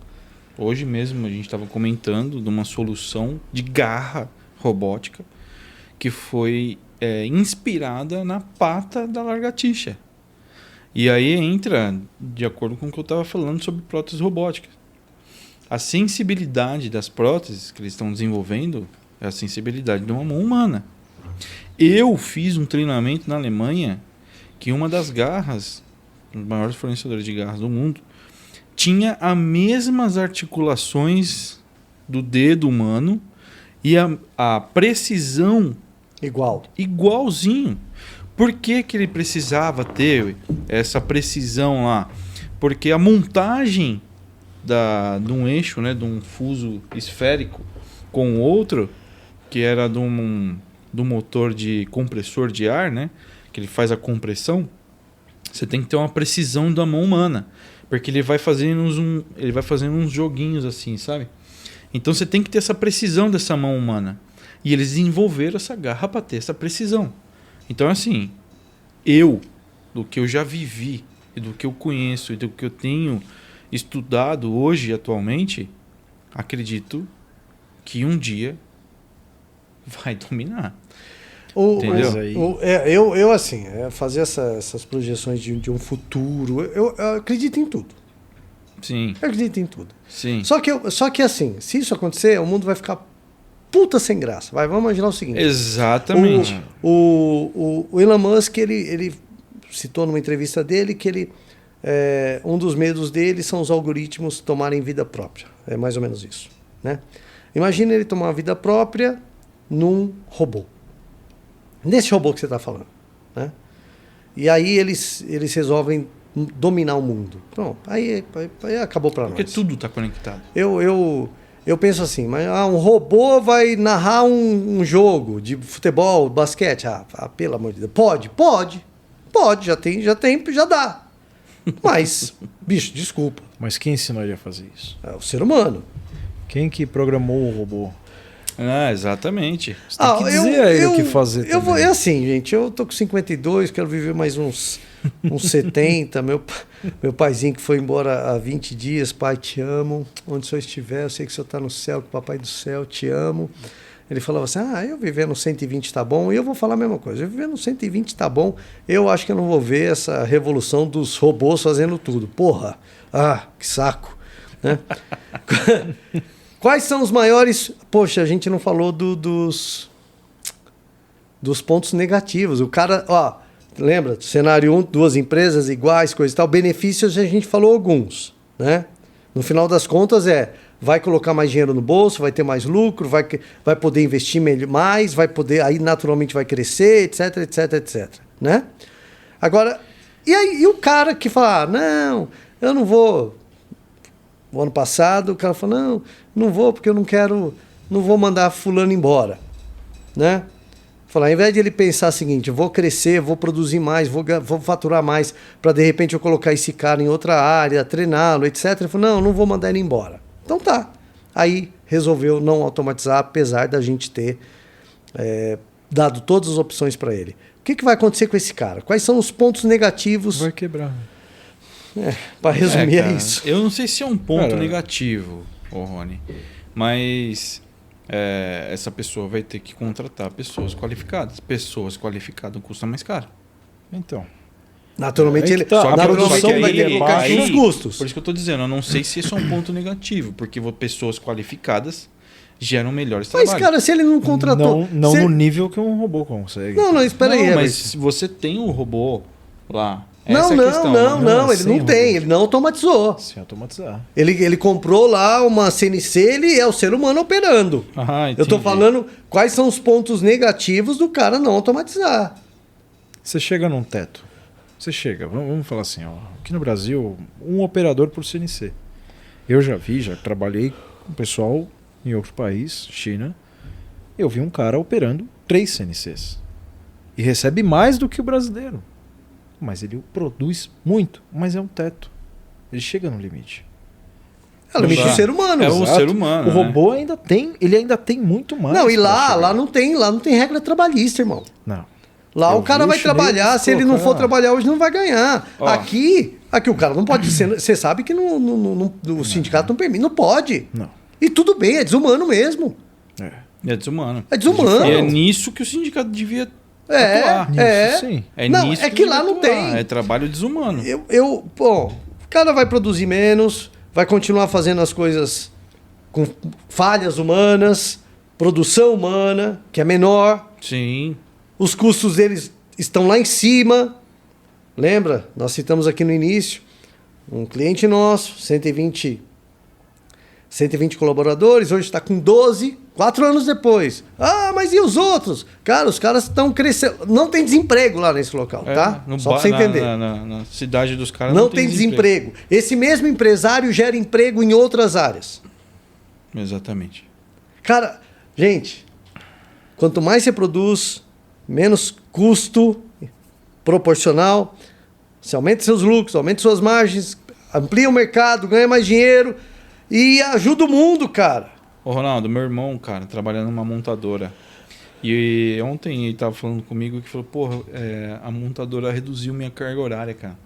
hoje mesmo a gente estava comentando de uma solução de garra robótica que foi inspirada na pata da lagartixa. E aí entra, de acordo com o que eu estava falando sobre próteses robóticas. A sensibilidade das próteses que eles estão desenvolvendo é a sensibilidade de uma mão humana. Eu fiz um treinamento na Alemanha que uma das garras, os maiores fornecedores de garras do mundo, tinha as mesmas articulações do dedo humano e a precisão igualzinho. Por que ele precisava ter essa precisão lá? Porque a montagem de um eixo, né, de um fuso esférico com outro, que era do motor de compressor de ar, né, que ele faz a compressão, você tem que ter uma precisão da mão humana. Porque ele vai fazendo uns joguinhos assim, sabe? Então você tem que ter essa precisão dessa mão humana. E eles desenvolveram essa garra para ter essa precisão. Então, assim, do que eu já vivi, e do que eu conheço, e do que eu tenho estudado hoje, atualmente, acredito que um dia vai dominar. Entendeu? Eu assim, fazer essas projeções de um futuro, eu acredito em tudo. Sim. Eu acredito em tudo. Sim. Só que assim, se isso acontecer, o mundo vai ficar puta sem graça. Vamos imaginar o seguinte. Exatamente. O Elon Musk, ele citou numa entrevista dele que um dos medos dele são os algoritmos tomarem vida própria. É mais ou menos isso, né? Imagina ele tomar uma vida própria num robô. Nesse robô que você está falando, né? E aí eles resolvem dominar o mundo. Pronto, aí acabou para nós. Porque tudo está conectado. Eu penso assim, mas um robô vai narrar um jogo de futebol, basquete. Pelo amor de Deus. Pode, já dá. Mas, bicho, desculpa. Mas quem ensinou ele a fazer isso? É o ser humano. Quem que programou o robô? Exatamente. Você tem que dizer a ele o que fazer também. É assim, gente, eu tô com 52, quero viver mais uns 70. Meu paizinho que foi embora há 20 dias, pai, te amo. Onde o senhor estiver, eu sei que o senhor está no céu, que o papai do céu, te amo. Ele falava assim, eu viver no 120 tá bom. E eu vou falar a mesma coisa, eu viver no 120 tá bom. Eu acho que eu não vou ver essa revolução dos robôs fazendo tudo. Porra, que saco. Né? Quais são os maiores... Poxa, a gente não falou dos pontos negativos. O cara, lembra? Cenário 1, duas empresas iguais, coisa e tal. Benefícios, a gente falou alguns, né? No final das contas vai colocar mais dinheiro no bolso, vai ter mais lucro, vai poder investir mais, vai poder, aí naturalmente vai crescer, etc, etc, etc, né? Agora, e o cara que fala, não, eu não vou... O ano passado, o cara falou, não vou porque eu não vou mandar fulano embora, né? Falar, ao invés de ele pensar o seguinte, vou crescer, vou produzir mais, vou faturar mais, para de repente eu colocar esse cara em outra área, treiná-lo, etc. Ele falou, não vou mandar ele embora. Então tá. Aí resolveu não automatizar, apesar da gente ter dado todas as opções para ele. O que vai acontecer com esse cara? Quais são os pontos negativos? Vai quebrar. Para resumir, é isso. Eu não sei se é um ponto negativo, Rony, mas essa pessoa vai ter que contratar pessoas qualificadas. Pessoas qualificadas custam mais caro. Então. Naturalmente, ele vai ter os custos. Por isso que eu estou dizendo, eu não sei se isso é um ponto negativo, porque pessoas qualificadas geram melhores trabalhos. Mas, cara, se ele não contratou... Não no nível que um robô consegue. Não, espera aí. Mas se você tem um robô lá... Não, ele não tem, ele não automatizou. Sem automatizar. Ele comprou lá uma CNC, ele é o ser humano operando. Eu tô falando quais são os pontos negativos do cara não automatizar. Você chega num teto. Vamos falar assim, aqui no Brasil, um operador por CNC. Eu já trabalhei com pessoal em outro país, China. Eu vi um cara operando 3 CNCs. E recebe mais do que o brasileiro. Mas ele produz muito, mas é um teto. Ele chega no limite. É o limite do ser humano. É o ser humano. O robô ainda tem muito mais. Não, e lá não tem regra trabalhista, irmão. Não. Lá o cara vai trabalhar, se ele não for trabalhar hoje, não vai ganhar. Aqui o cara não pode ser. Você sabe que o sindicato não permite. Não pode. Não. E tudo bem, é desumano mesmo. É desumano. É desumano. E é nisso que o sindicato devia Sim. Nisso que lá não tem. É trabalho desumano. O cara vai produzir menos, vai continuar fazendo as coisas com falhas humanas, produção humana, que é menor. Sim. Os custos deles estão lá em cima. Lembra? Nós citamos aqui no início. Um cliente nosso, 120 colaboradores, hoje está com 12, 4 anos depois. Mas e os outros? Cara, os caras estão crescendo. Não tem desemprego lá nesse local, tá? Só para você entender. Na cidade dos caras não tem desemprego. Esse mesmo empresário gera emprego em outras áreas. Exatamente. Cara, gente, quanto mais você produz, menos custo proporcional, você aumenta seus lucros, aumenta suas margens, amplia o mercado, ganha mais dinheiro e ajuda o mundo, cara. Ô Ronaldo, meu irmão, cara, trabalhando numa montadora. E ontem ele tava falando comigo que falou, porra, a montadora reduziu minha carga horária, cara.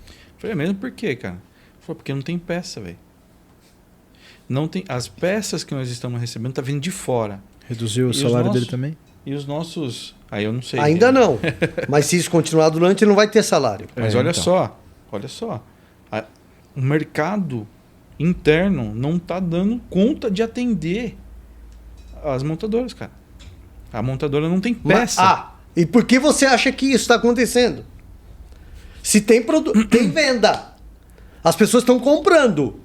Eu falei, mesmo por quê, cara? Ele falou, porque não tem peça, velho. Não tem. As peças que nós estamos recebendo tá vindo de fora. Reduziu o E salário os dele nossos- também? E os nossos. Aí eu não sei. Ainda não. Mas se isso continuar durante, ele não vai ter salário. Mas É, olha então. só, olha só. O mercado interno não tá dando conta de atender as montadoras, cara. A montadora não tem peça. E por que você acha que isso está acontecendo? Se tem tem venda. As pessoas estão comprando.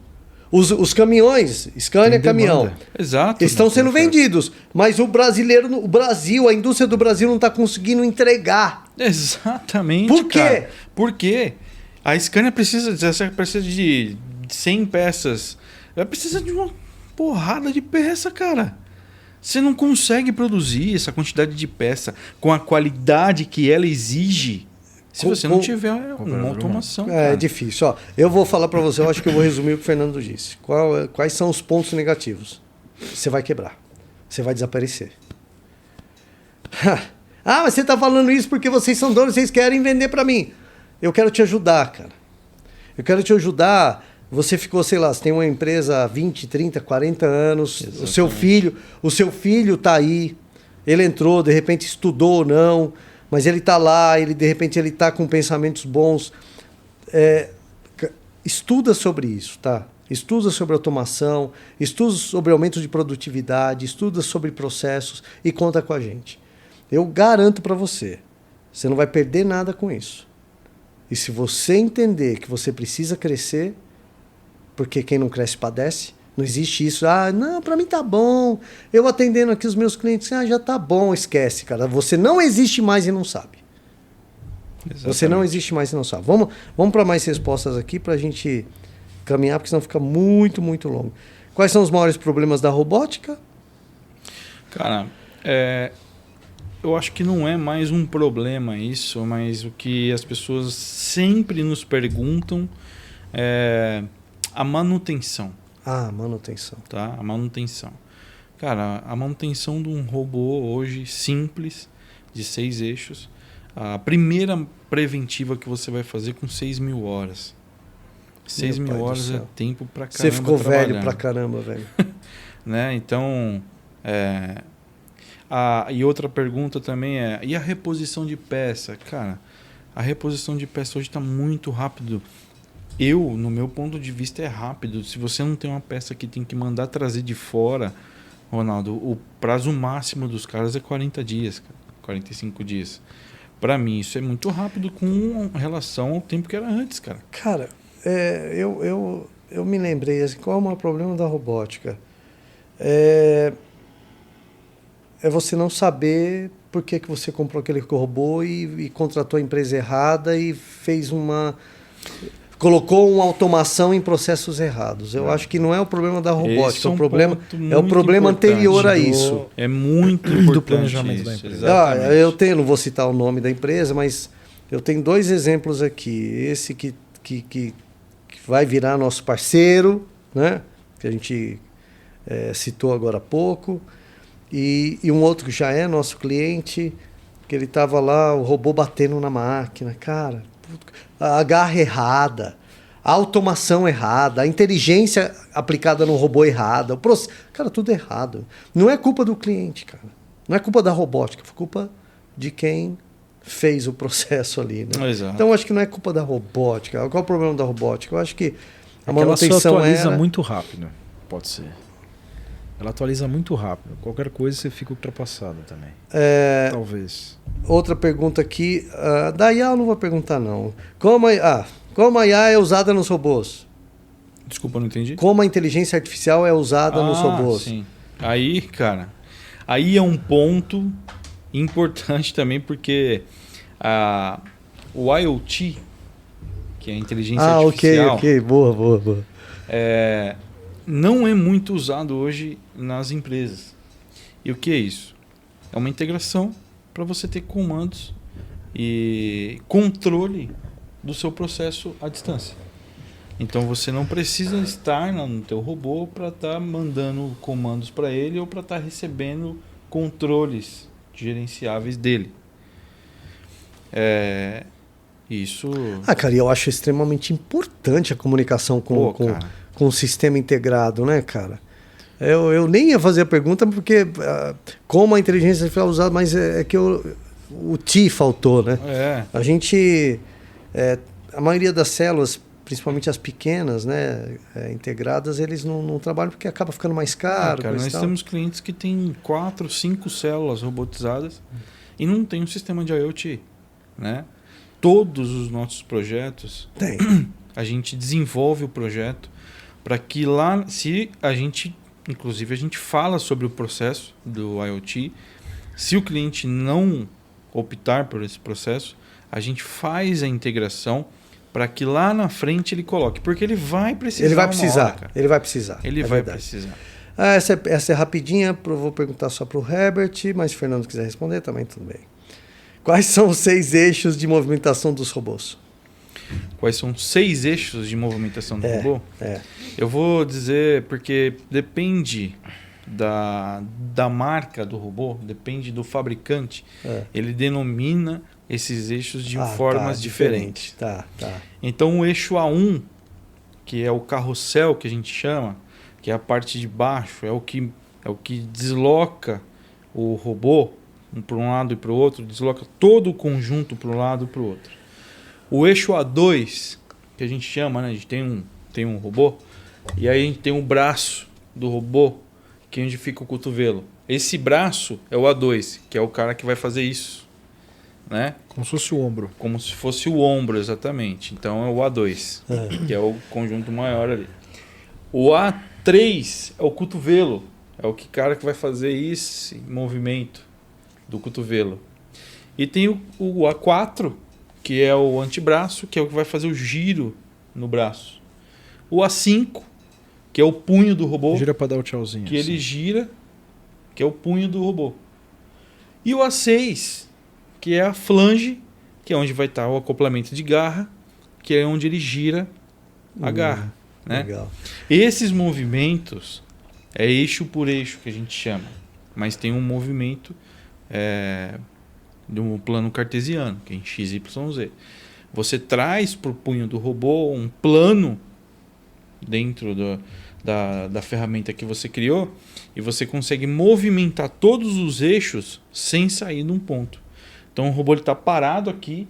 Os caminhões, Scania Tem caminhão, demanda. Exato. estão não tem sendo oferta. vendidos. Mas o Brasil, a indústria do Brasil não está conseguindo entregar. Exatamente. Por quê? Cara. Por quê? A Scania precisa de 100 peças. Ela precisa de uma porrada de peça, cara. Você não consegue produzir essa quantidade de peça com a qualidade que ela exige se Com- você não com- tiver uma automação. É cara. difícil. Ó, eu vou falar para você, eu acho que eu vou resumir o que o Fernando disse. Quais são os pontos negativos? Você vai quebrar. Você vai desaparecer. Mas você está falando isso porque vocês são donos, vocês querem vender para mim. Eu quero te ajudar, cara. Eu quero te ajudar. Você ficou, sei lá, você tem uma empresa há 20, 30, 40 anos. Exatamente. O seu filho está aí. Ele entrou, de repente estudou ou não, mas ele está lá, de repente ele está com pensamentos bons. Estuda sobre isso, tá? Estuda sobre automação, estuda sobre aumento de produtividade, estuda sobre processos e conta com a gente. Eu garanto para você, você não vai perder nada com isso. E se você entender que você precisa crescer, porque quem não cresce padece, não existe isso. Não, para mim tá bom. Eu atendendo aqui os meus clientes, já tá bom, esquece, cara. Você não existe mais e não sabe. Você não existe mais e não sabe. Vamos para mais respostas aqui para a gente caminhar, porque senão fica muito, muito longo. Quais são os maiores problemas da robótica? Cara, eu acho que não é mais um problema isso, mas o que as pessoas sempre nos perguntam é a manutenção. Manutenção. Tá? A manutenção. Cara, a manutenção de um robô hoje simples, de 6 eixos, a primeira preventiva que você vai fazer com 6.000 horas. 6.000 horas é tempo pra caramba. Você ficou velho trabalhando. pra caramba, velho. Né? Então, e outra pergunta também e a reposição de peça? Cara, a reposição de peça hoje está muito rápido. No meu ponto de vista, é rápido. Se você não tem uma peça que tem que mandar trazer de fora, Ronaldo, o prazo máximo dos caras é 40 dias, cara, 45 dias. Para mim, isso é muito rápido com relação ao tempo que era antes, cara. Cara, eu me lembrei, assim, qual é o maior problema da robótica? É você não saber por que você comprou aquele robô e contratou a empresa errada e colocou uma automação em processos errados. Eu acho que não é o problema da robótica, Esse o problema ponto é o muito problema importante anterior a isso. É muito importante do planejamento da isso, empresa. exatamente. Não vou citar o nome da empresa, mas eu tenho 2 exemplos aqui. Esse que vai virar nosso parceiro, né? Que a gente citou agora há pouco, e um outro que já é nosso cliente, que ele estava lá, o robô batendo na máquina. Cara, a garra errada, a automação errada, a inteligência aplicada no robô errada, cara, tudo errado. Não é culpa do cliente, cara. Não é culpa da robótica, é culpa de quem fez o processo ali, né? Exato. Então, eu acho que não é culpa da robótica. Qual é o problema da robótica? Eu acho que a Ela se manutenção atualiza muito rápido, pode ser. Ela atualiza muito rápido. Qualquer coisa você fica ultrapassado também. Talvez. Outra pergunta aqui. Da IA eu não vou perguntar, não. Como a IA é usada nos robôs? Desculpa, não entendi. Como a inteligência artificial é usada nos robôs? Sim. Aí, cara, aí é um ponto importante também, porque o IoT, que é a inteligência artificial, ok. Boa. não é muito usado hoje nas empresas. E o que é isso? É uma integração para você ter comandos e controle do seu processo à distância. Então você não precisa estar no teu robô para estar mandando comandos para ele ou para estar recebendo controles gerenciáveis dele. Isso. Cara, eu acho extremamente importante a comunicação com o sistema integrado, né, cara? Eu nem ia fazer a pergunta porque como a inteligência artificial é usada, mas é que o T faltou, né? A gente, a maioria das células, principalmente as pequenas, né, integradas, eles não trabalham porque acaba ficando mais caro. Cara, nós temos clientes que têm 4, 5 células robotizadas e não tem um sistema de IoT, né? Todos os nossos projetos, a gente desenvolve o projeto para que lá, inclusive a gente fala sobre o processo do IoT, se o cliente não optar por esse processo, a gente faz a integração para que lá na frente ele coloque, porque ele vai precisar. Ele vai precisar. Ele vai precisar. Ele vai precisar. Essa é rapidinha, vou perguntar só para o Herbert, mas se o Fernando quiser responder também, tudo bem. Quais são os 6 eixos de movimentação dos robôs? Quais são 6 eixos de movimentação do robô? Eu vou dizer, porque depende da marca do robô, depende do fabricante, ele denomina esses eixos de formas diferentes. Então o eixo A1, que é o carrossel que a gente chama, que é a parte de baixo, é o que desloca o robô para um lado e para o outro, desloca todo o conjunto para um lado e para o outro. O eixo A2, que a gente chama, né? A gente tem um robô, e aí a gente tem um braço do robô, que é onde fica o cotovelo. Esse braço é o A2, que é o cara que vai fazer isso, né? Como se fosse o ombro. Como se fosse o ombro, exatamente. Então é o A2, que é o conjunto maior ali. O A3 é o cotovelo, é o cara que vai fazer esse movimento do cotovelo. E tem o A4, que é o antebraço, que é o que vai fazer o giro no braço. O A5, que é o punho do robô. Gira para dar o tchauzinho. Que ele gira, que é o punho do robô. E o A6, que é a flange, que é onde vai estar o acoplamento de garra, que é onde ele gira a garra. Né? Legal. Esses movimentos é eixo por eixo que a gente chama, mas tem um movimento de um plano cartesiano, que é em x, y, z. Você traz para o punho do robô um plano dentro da ferramenta que você criou e você consegue movimentar todos os eixos sem sair de um ponto. Então o robô está parado aqui,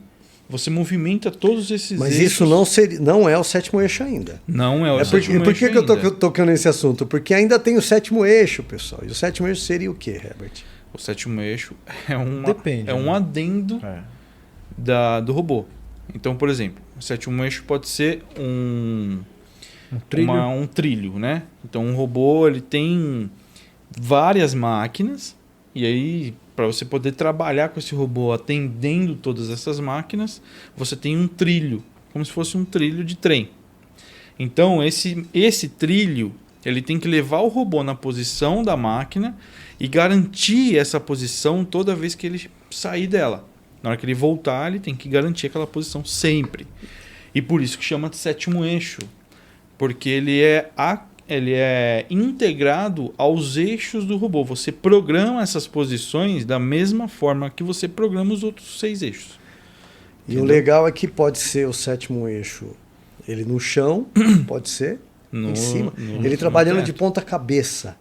você movimenta todos esses eixos. Mas isso não é o 7º eixo ainda. Não é o 7º eixo. Por que eu estou tocando nesse assunto? Porque ainda tem o 7º eixo, pessoal. E o 7º eixo seria o quê, Herbert? O 7º eixo é um adendo do robô. Então, por exemplo, o 7º eixo pode ser um trilho, né? Então, um robô ele tem várias máquinas e aí, para você poder trabalhar com esse robô atendendo todas essas máquinas, você tem um trilho, como se fosse um trilho de trem. Então, esse trilho ele tem que levar o robô na posição da máquina e garantir essa posição toda vez que ele sair dela. Na hora que ele voltar, ele tem que garantir aquela posição sempre. E por isso que chama de 7º eixo, porque ele é integrado aos eixos do robô. Você programa essas posições da mesma forma que você programa os outros 6 eixos. E entendeu? O legal é que pode ser o 7º eixo ele no chão, pode ser em cima, ele trabalhando de ponta cabeça.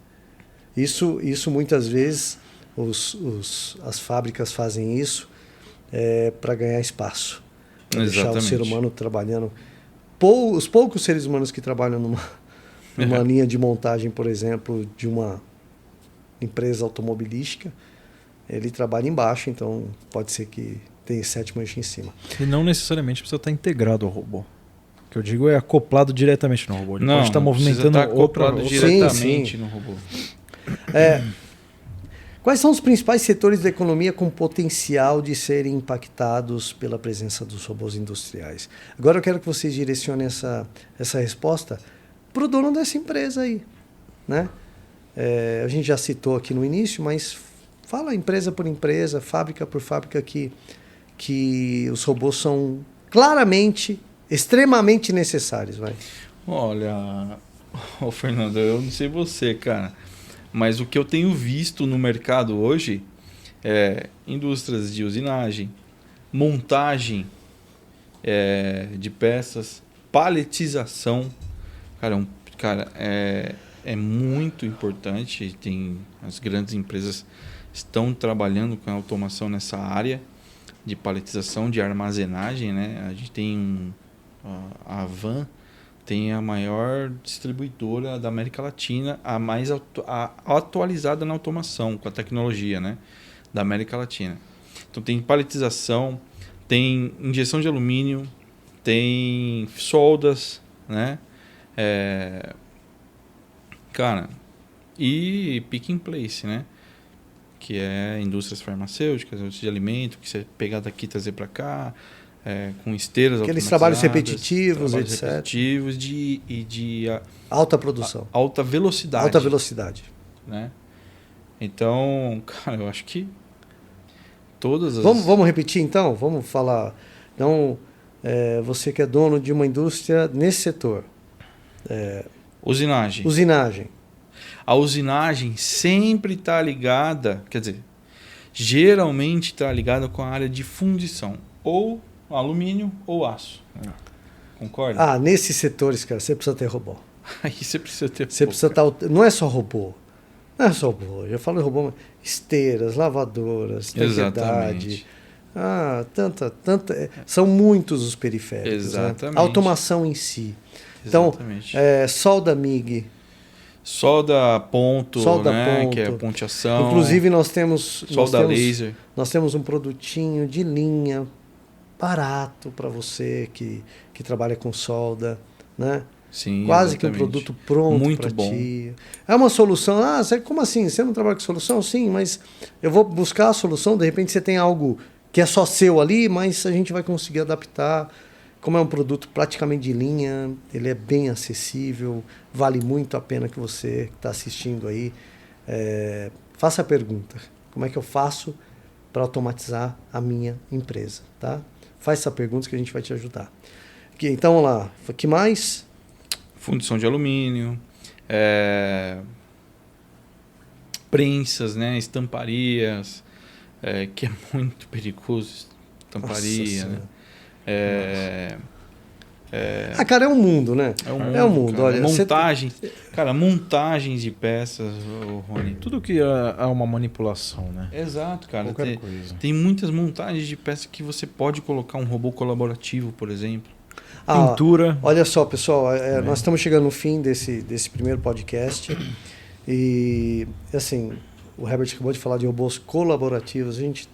Isso muitas vezes as fábricas fazem isso para ganhar espaço. Para deixar o ser humano trabalhando. Os poucos seres humanos que trabalham numa linha de montagem, por exemplo, de uma empresa automobilística, ele trabalha embaixo, então pode ser que tenha 7º eixo em cima. E não necessariamente precisa estar integrado ao robô. O que eu digo é acoplado diretamente no robô. Ele não, pode estar movimentando acoplado diretamente no robô. Quais são os principais setores da economia com potencial de serem impactados pela presença dos robôs industriais? Agora eu quero que vocês direcionem essa resposta para o dono dessa empresa aí, né? A gente já citou aqui no início, mas fala empresa por empresa, fábrica por fábrica, que os robôs são claramente extremamente necessários, vai. Olha, ô Fernando, eu não sei você, cara, mas o que eu tenho visto no mercado hoje é indústrias de usinagem, montagem de peças, paletização. Cara, é muito importante. As grandes empresas estão trabalhando com a automação nessa área de paletização, de armazenagem, né? A gente tem a Van tem a maior distribuidora da América Latina, a mais atualizada na automação, com a tecnologia, né, da América Latina. Então tem paletização, tem injeção de alumínio, tem soldas, né? Cara, e pick and place, né? Que é indústrias farmacêuticas, indústria de alimento, que você pegar daqui e trazer para cá, com esteiras aqueles trabalhos automatizadas, repetitivos, etc. repetitivos de Alta produção. Alta velocidade. Alta velocidade. Né? Então, cara, eu acho que todas as... Vamos repetir então? Vamos falar. Então, você que é dono de uma indústria nesse setor. Usinagem. Usinagem. A usinagem sempre está ligada, quer dizer, geralmente está ligada com a área de fundição. Ou alumínio ou aço. Concorda? Nesses setores, cara, você precisa ter robô. Aí você precisa ter... Você precisa estar... Não é só robô. Não é só robô. Eu falo em robô, mas esteiras, lavadoras, Exatamente. são muitos os periféricos. Exatamente. Né? A automação em si. Então, solda MIG. Solda ponto, solda né? ponto. Que é ponteação. Inclusive nós temos... Solda laser. Nós temos um produtinho de linha barato para você que trabalha com solda, né? Sim, quase exatamente. Que um produto pronto para ti. É uma solução. Como assim? Você não trabalha com solução? Sim, mas eu vou buscar a solução. De repente você tem algo que é só seu ali, mas a gente vai conseguir adaptar. Como é um produto praticamente de linha, ele é bem acessível, vale muito a pena que você que está assistindo aí faça a pergunta. Como é que eu faço para automatizar a minha empresa, tá? Faz essa pergunta que a gente vai te ajudar. Então, vamos lá. O que mais? Fundição de alumínio, prensas, né? Estamparias, que é muito perigoso. Estamparia, né? Cara, é um mundo, né? É um mundo. Cara. Olha, montagens de peças, Rony. Tudo que é uma manipulação, né? Exato, cara. Qualquer coisa. Tem muitas montagens de peças que você pode colocar um robô colaborativo, por exemplo. Pintura. Olha só, pessoal, nós estamos chegando no fim desse primeiro podcast. E, assim, o Herbert acabou de falar de robôs colaborativos. A gente...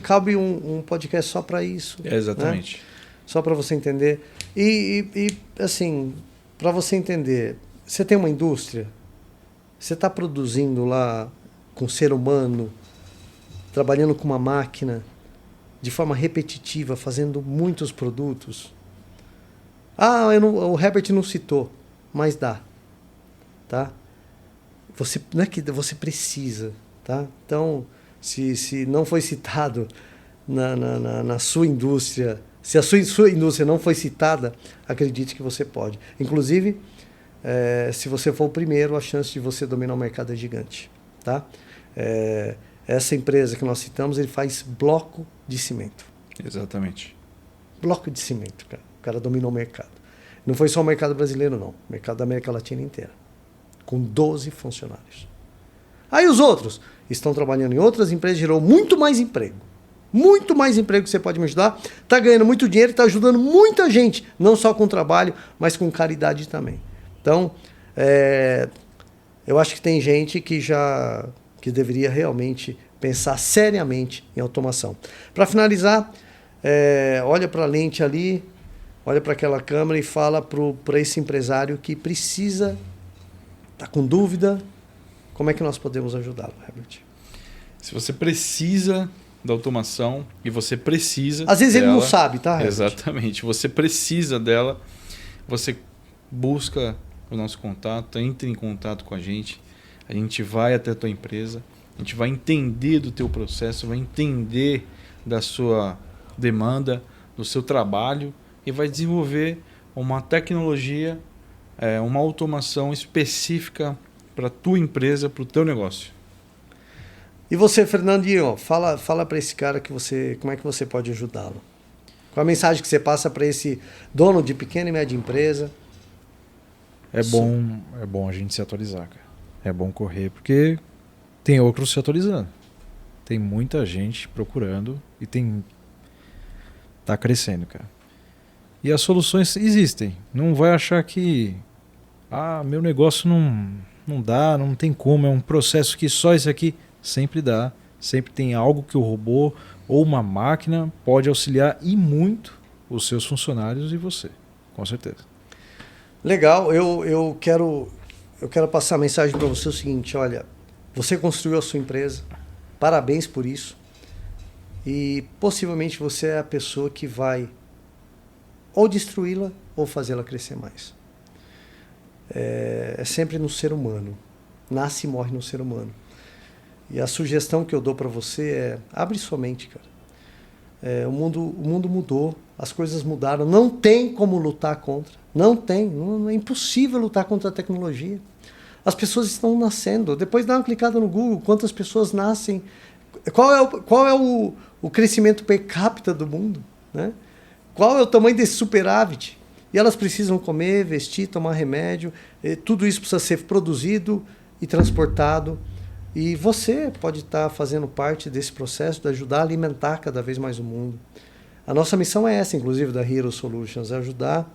Cabe um podcast só para isso. Exatamente. Né? Só para você entender. E assim, para você entender, você tem uma indústria, você está produzindo lá com ser humano, trabalhando com uma máquina, de forma repetitiva, fazendo muitos produtos. O Herbert não citou, mas dá. Tá? Não é que você precisa. Tá? Então, se não foi citado na sua indústria, se a sua indústria não foi citada, acredite que você pode. Inclusive, se você for o primeiro, a chance de você dominar o mercado é gigante. Tá? Essa empresa que nós citamos, ele faz bloco de cimento. Exatamente. Bloco de cimento, cara. O cara dominou o mercado. Não foi só o mercado brasileiro, não. O mercado da América Latina inteira. Com 12 funcionários. Aí os outros estão trabalhando em outras empresas, gerou muito mais emprego. Muito mais emprego que você pode me ajudar. Está ganhando muito dinheiro, está ajudando muita gente. Não só com trabalho, mas com caridade também. Então, eu acho que tem gente que deveria realmente pensar seriamente em automação. Para finalizar, olha para a lente ali, olha para aquela câmera e fala para esse empresário que precisa, está com dúvida, como é que nós podemos ajudá-lo, Herbert? Se você precisa da automação e você precisa às vezes dela, ele não sabe, tá, Herbert? Exatamente. Você precisa dela, você busca o nosso contato, entre em contato com a gente vai até a tua empresa, a gente vai entender do teu processo, vai entender da sua demanda, do seu trabalho e vai desenvolver uma tecnologia, uma automação específica para a tua empresa, para o teu negócio. E você, Fernandinho, fala para esse cara como é que você pode ajudá-lo. Qual a mensagem que você passa para esse dono de pequena e média empresa? É bom a gente se atualizar, cara. É bom correr, porque tem outros se atualizando. Tem muita gente procurando e tá crescendo, cara. E as soluções existem. Não vai achar que meu negócio não dá, não tem como, é um processo que só isso aqui sempre dá. Sempre tem algo que o robô ou uma máquina pode auxiliar e muito os seus funcionários e você, com certeza. Legal, eu quero passar a mensagem para você o seguinte, olha, você construiu a sua empresa, parabéns por isso, e possivelmente você é a pessoa que vai ou destruí-la ou fazê-la crescer mais. É sempre no ser humano, nasce e morre no ser humano. E a sugestão que eu dou para você é, abre sua mente, cara. O mundo mudou, as coisas mudaram, não tem como lutar contra, é impossível lutar contra a tecnologia. As pessoas estão nascendo, depois dá uma clicada no Google, quantas pessoas nascem, qual é o crescimento per capita do mundo, né? Qual é o tamanho desse superávit? E elas precisam comer, vestir, tomar remédio, tudo isso precisa ser produzido e transportado. E você pode estar fazendo parte desse processo de ajudar a alimentar cada vez mais o mundo. A nossa missão é essa, inclusive, da Hero Solutions, é ajudar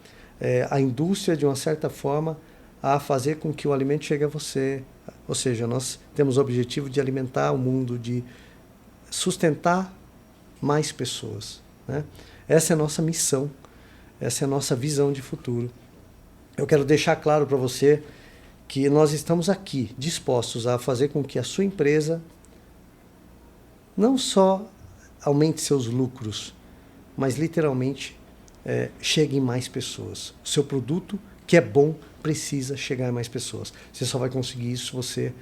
a indústria, de uma certa forma, a fazer com que o alimento chegue a você. Ou seja, nós temos o objetivo de alimentar o mundo, de sustentar mais pessoas, né? Essa é a nossa missão, essa é a nossa visão de futuro. Eu quero deixar claro para você que nós estamos aqui dispostos a fazer com que a sua empresa não só aumente seus lucros, mas literalmente chegue em mais pessoas. O seu produto, que é bom, precisa chegar em mais pessoas. Você só vai conseguir isso se você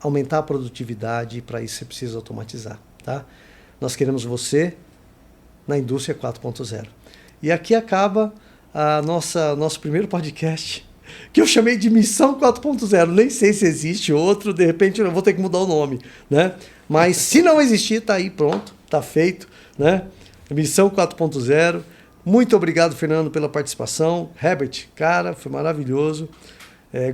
aumentar a produtividade, e para isso você precisa automatizar, tá? Nós queremos você na indústria 4.0. E aqui acaba nosso primeiro podcast, que eu chamei de Missão 4.0. Nem sei se existe outro, de repente eu vou ter que mudar o nome, né? Mas se não existir, tá aí, pronto, tá feito, né? Missão 4.0. Muito obrigado, Fernando, pela participação. Herbert, cara, foi maravilhoso.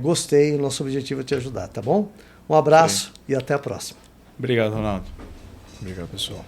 Gostei, o nosso objetivo é te ajudar, tá bom? Um abraço e até a próxima. Obrigado, Ronaldo. Obrigado, pessoal.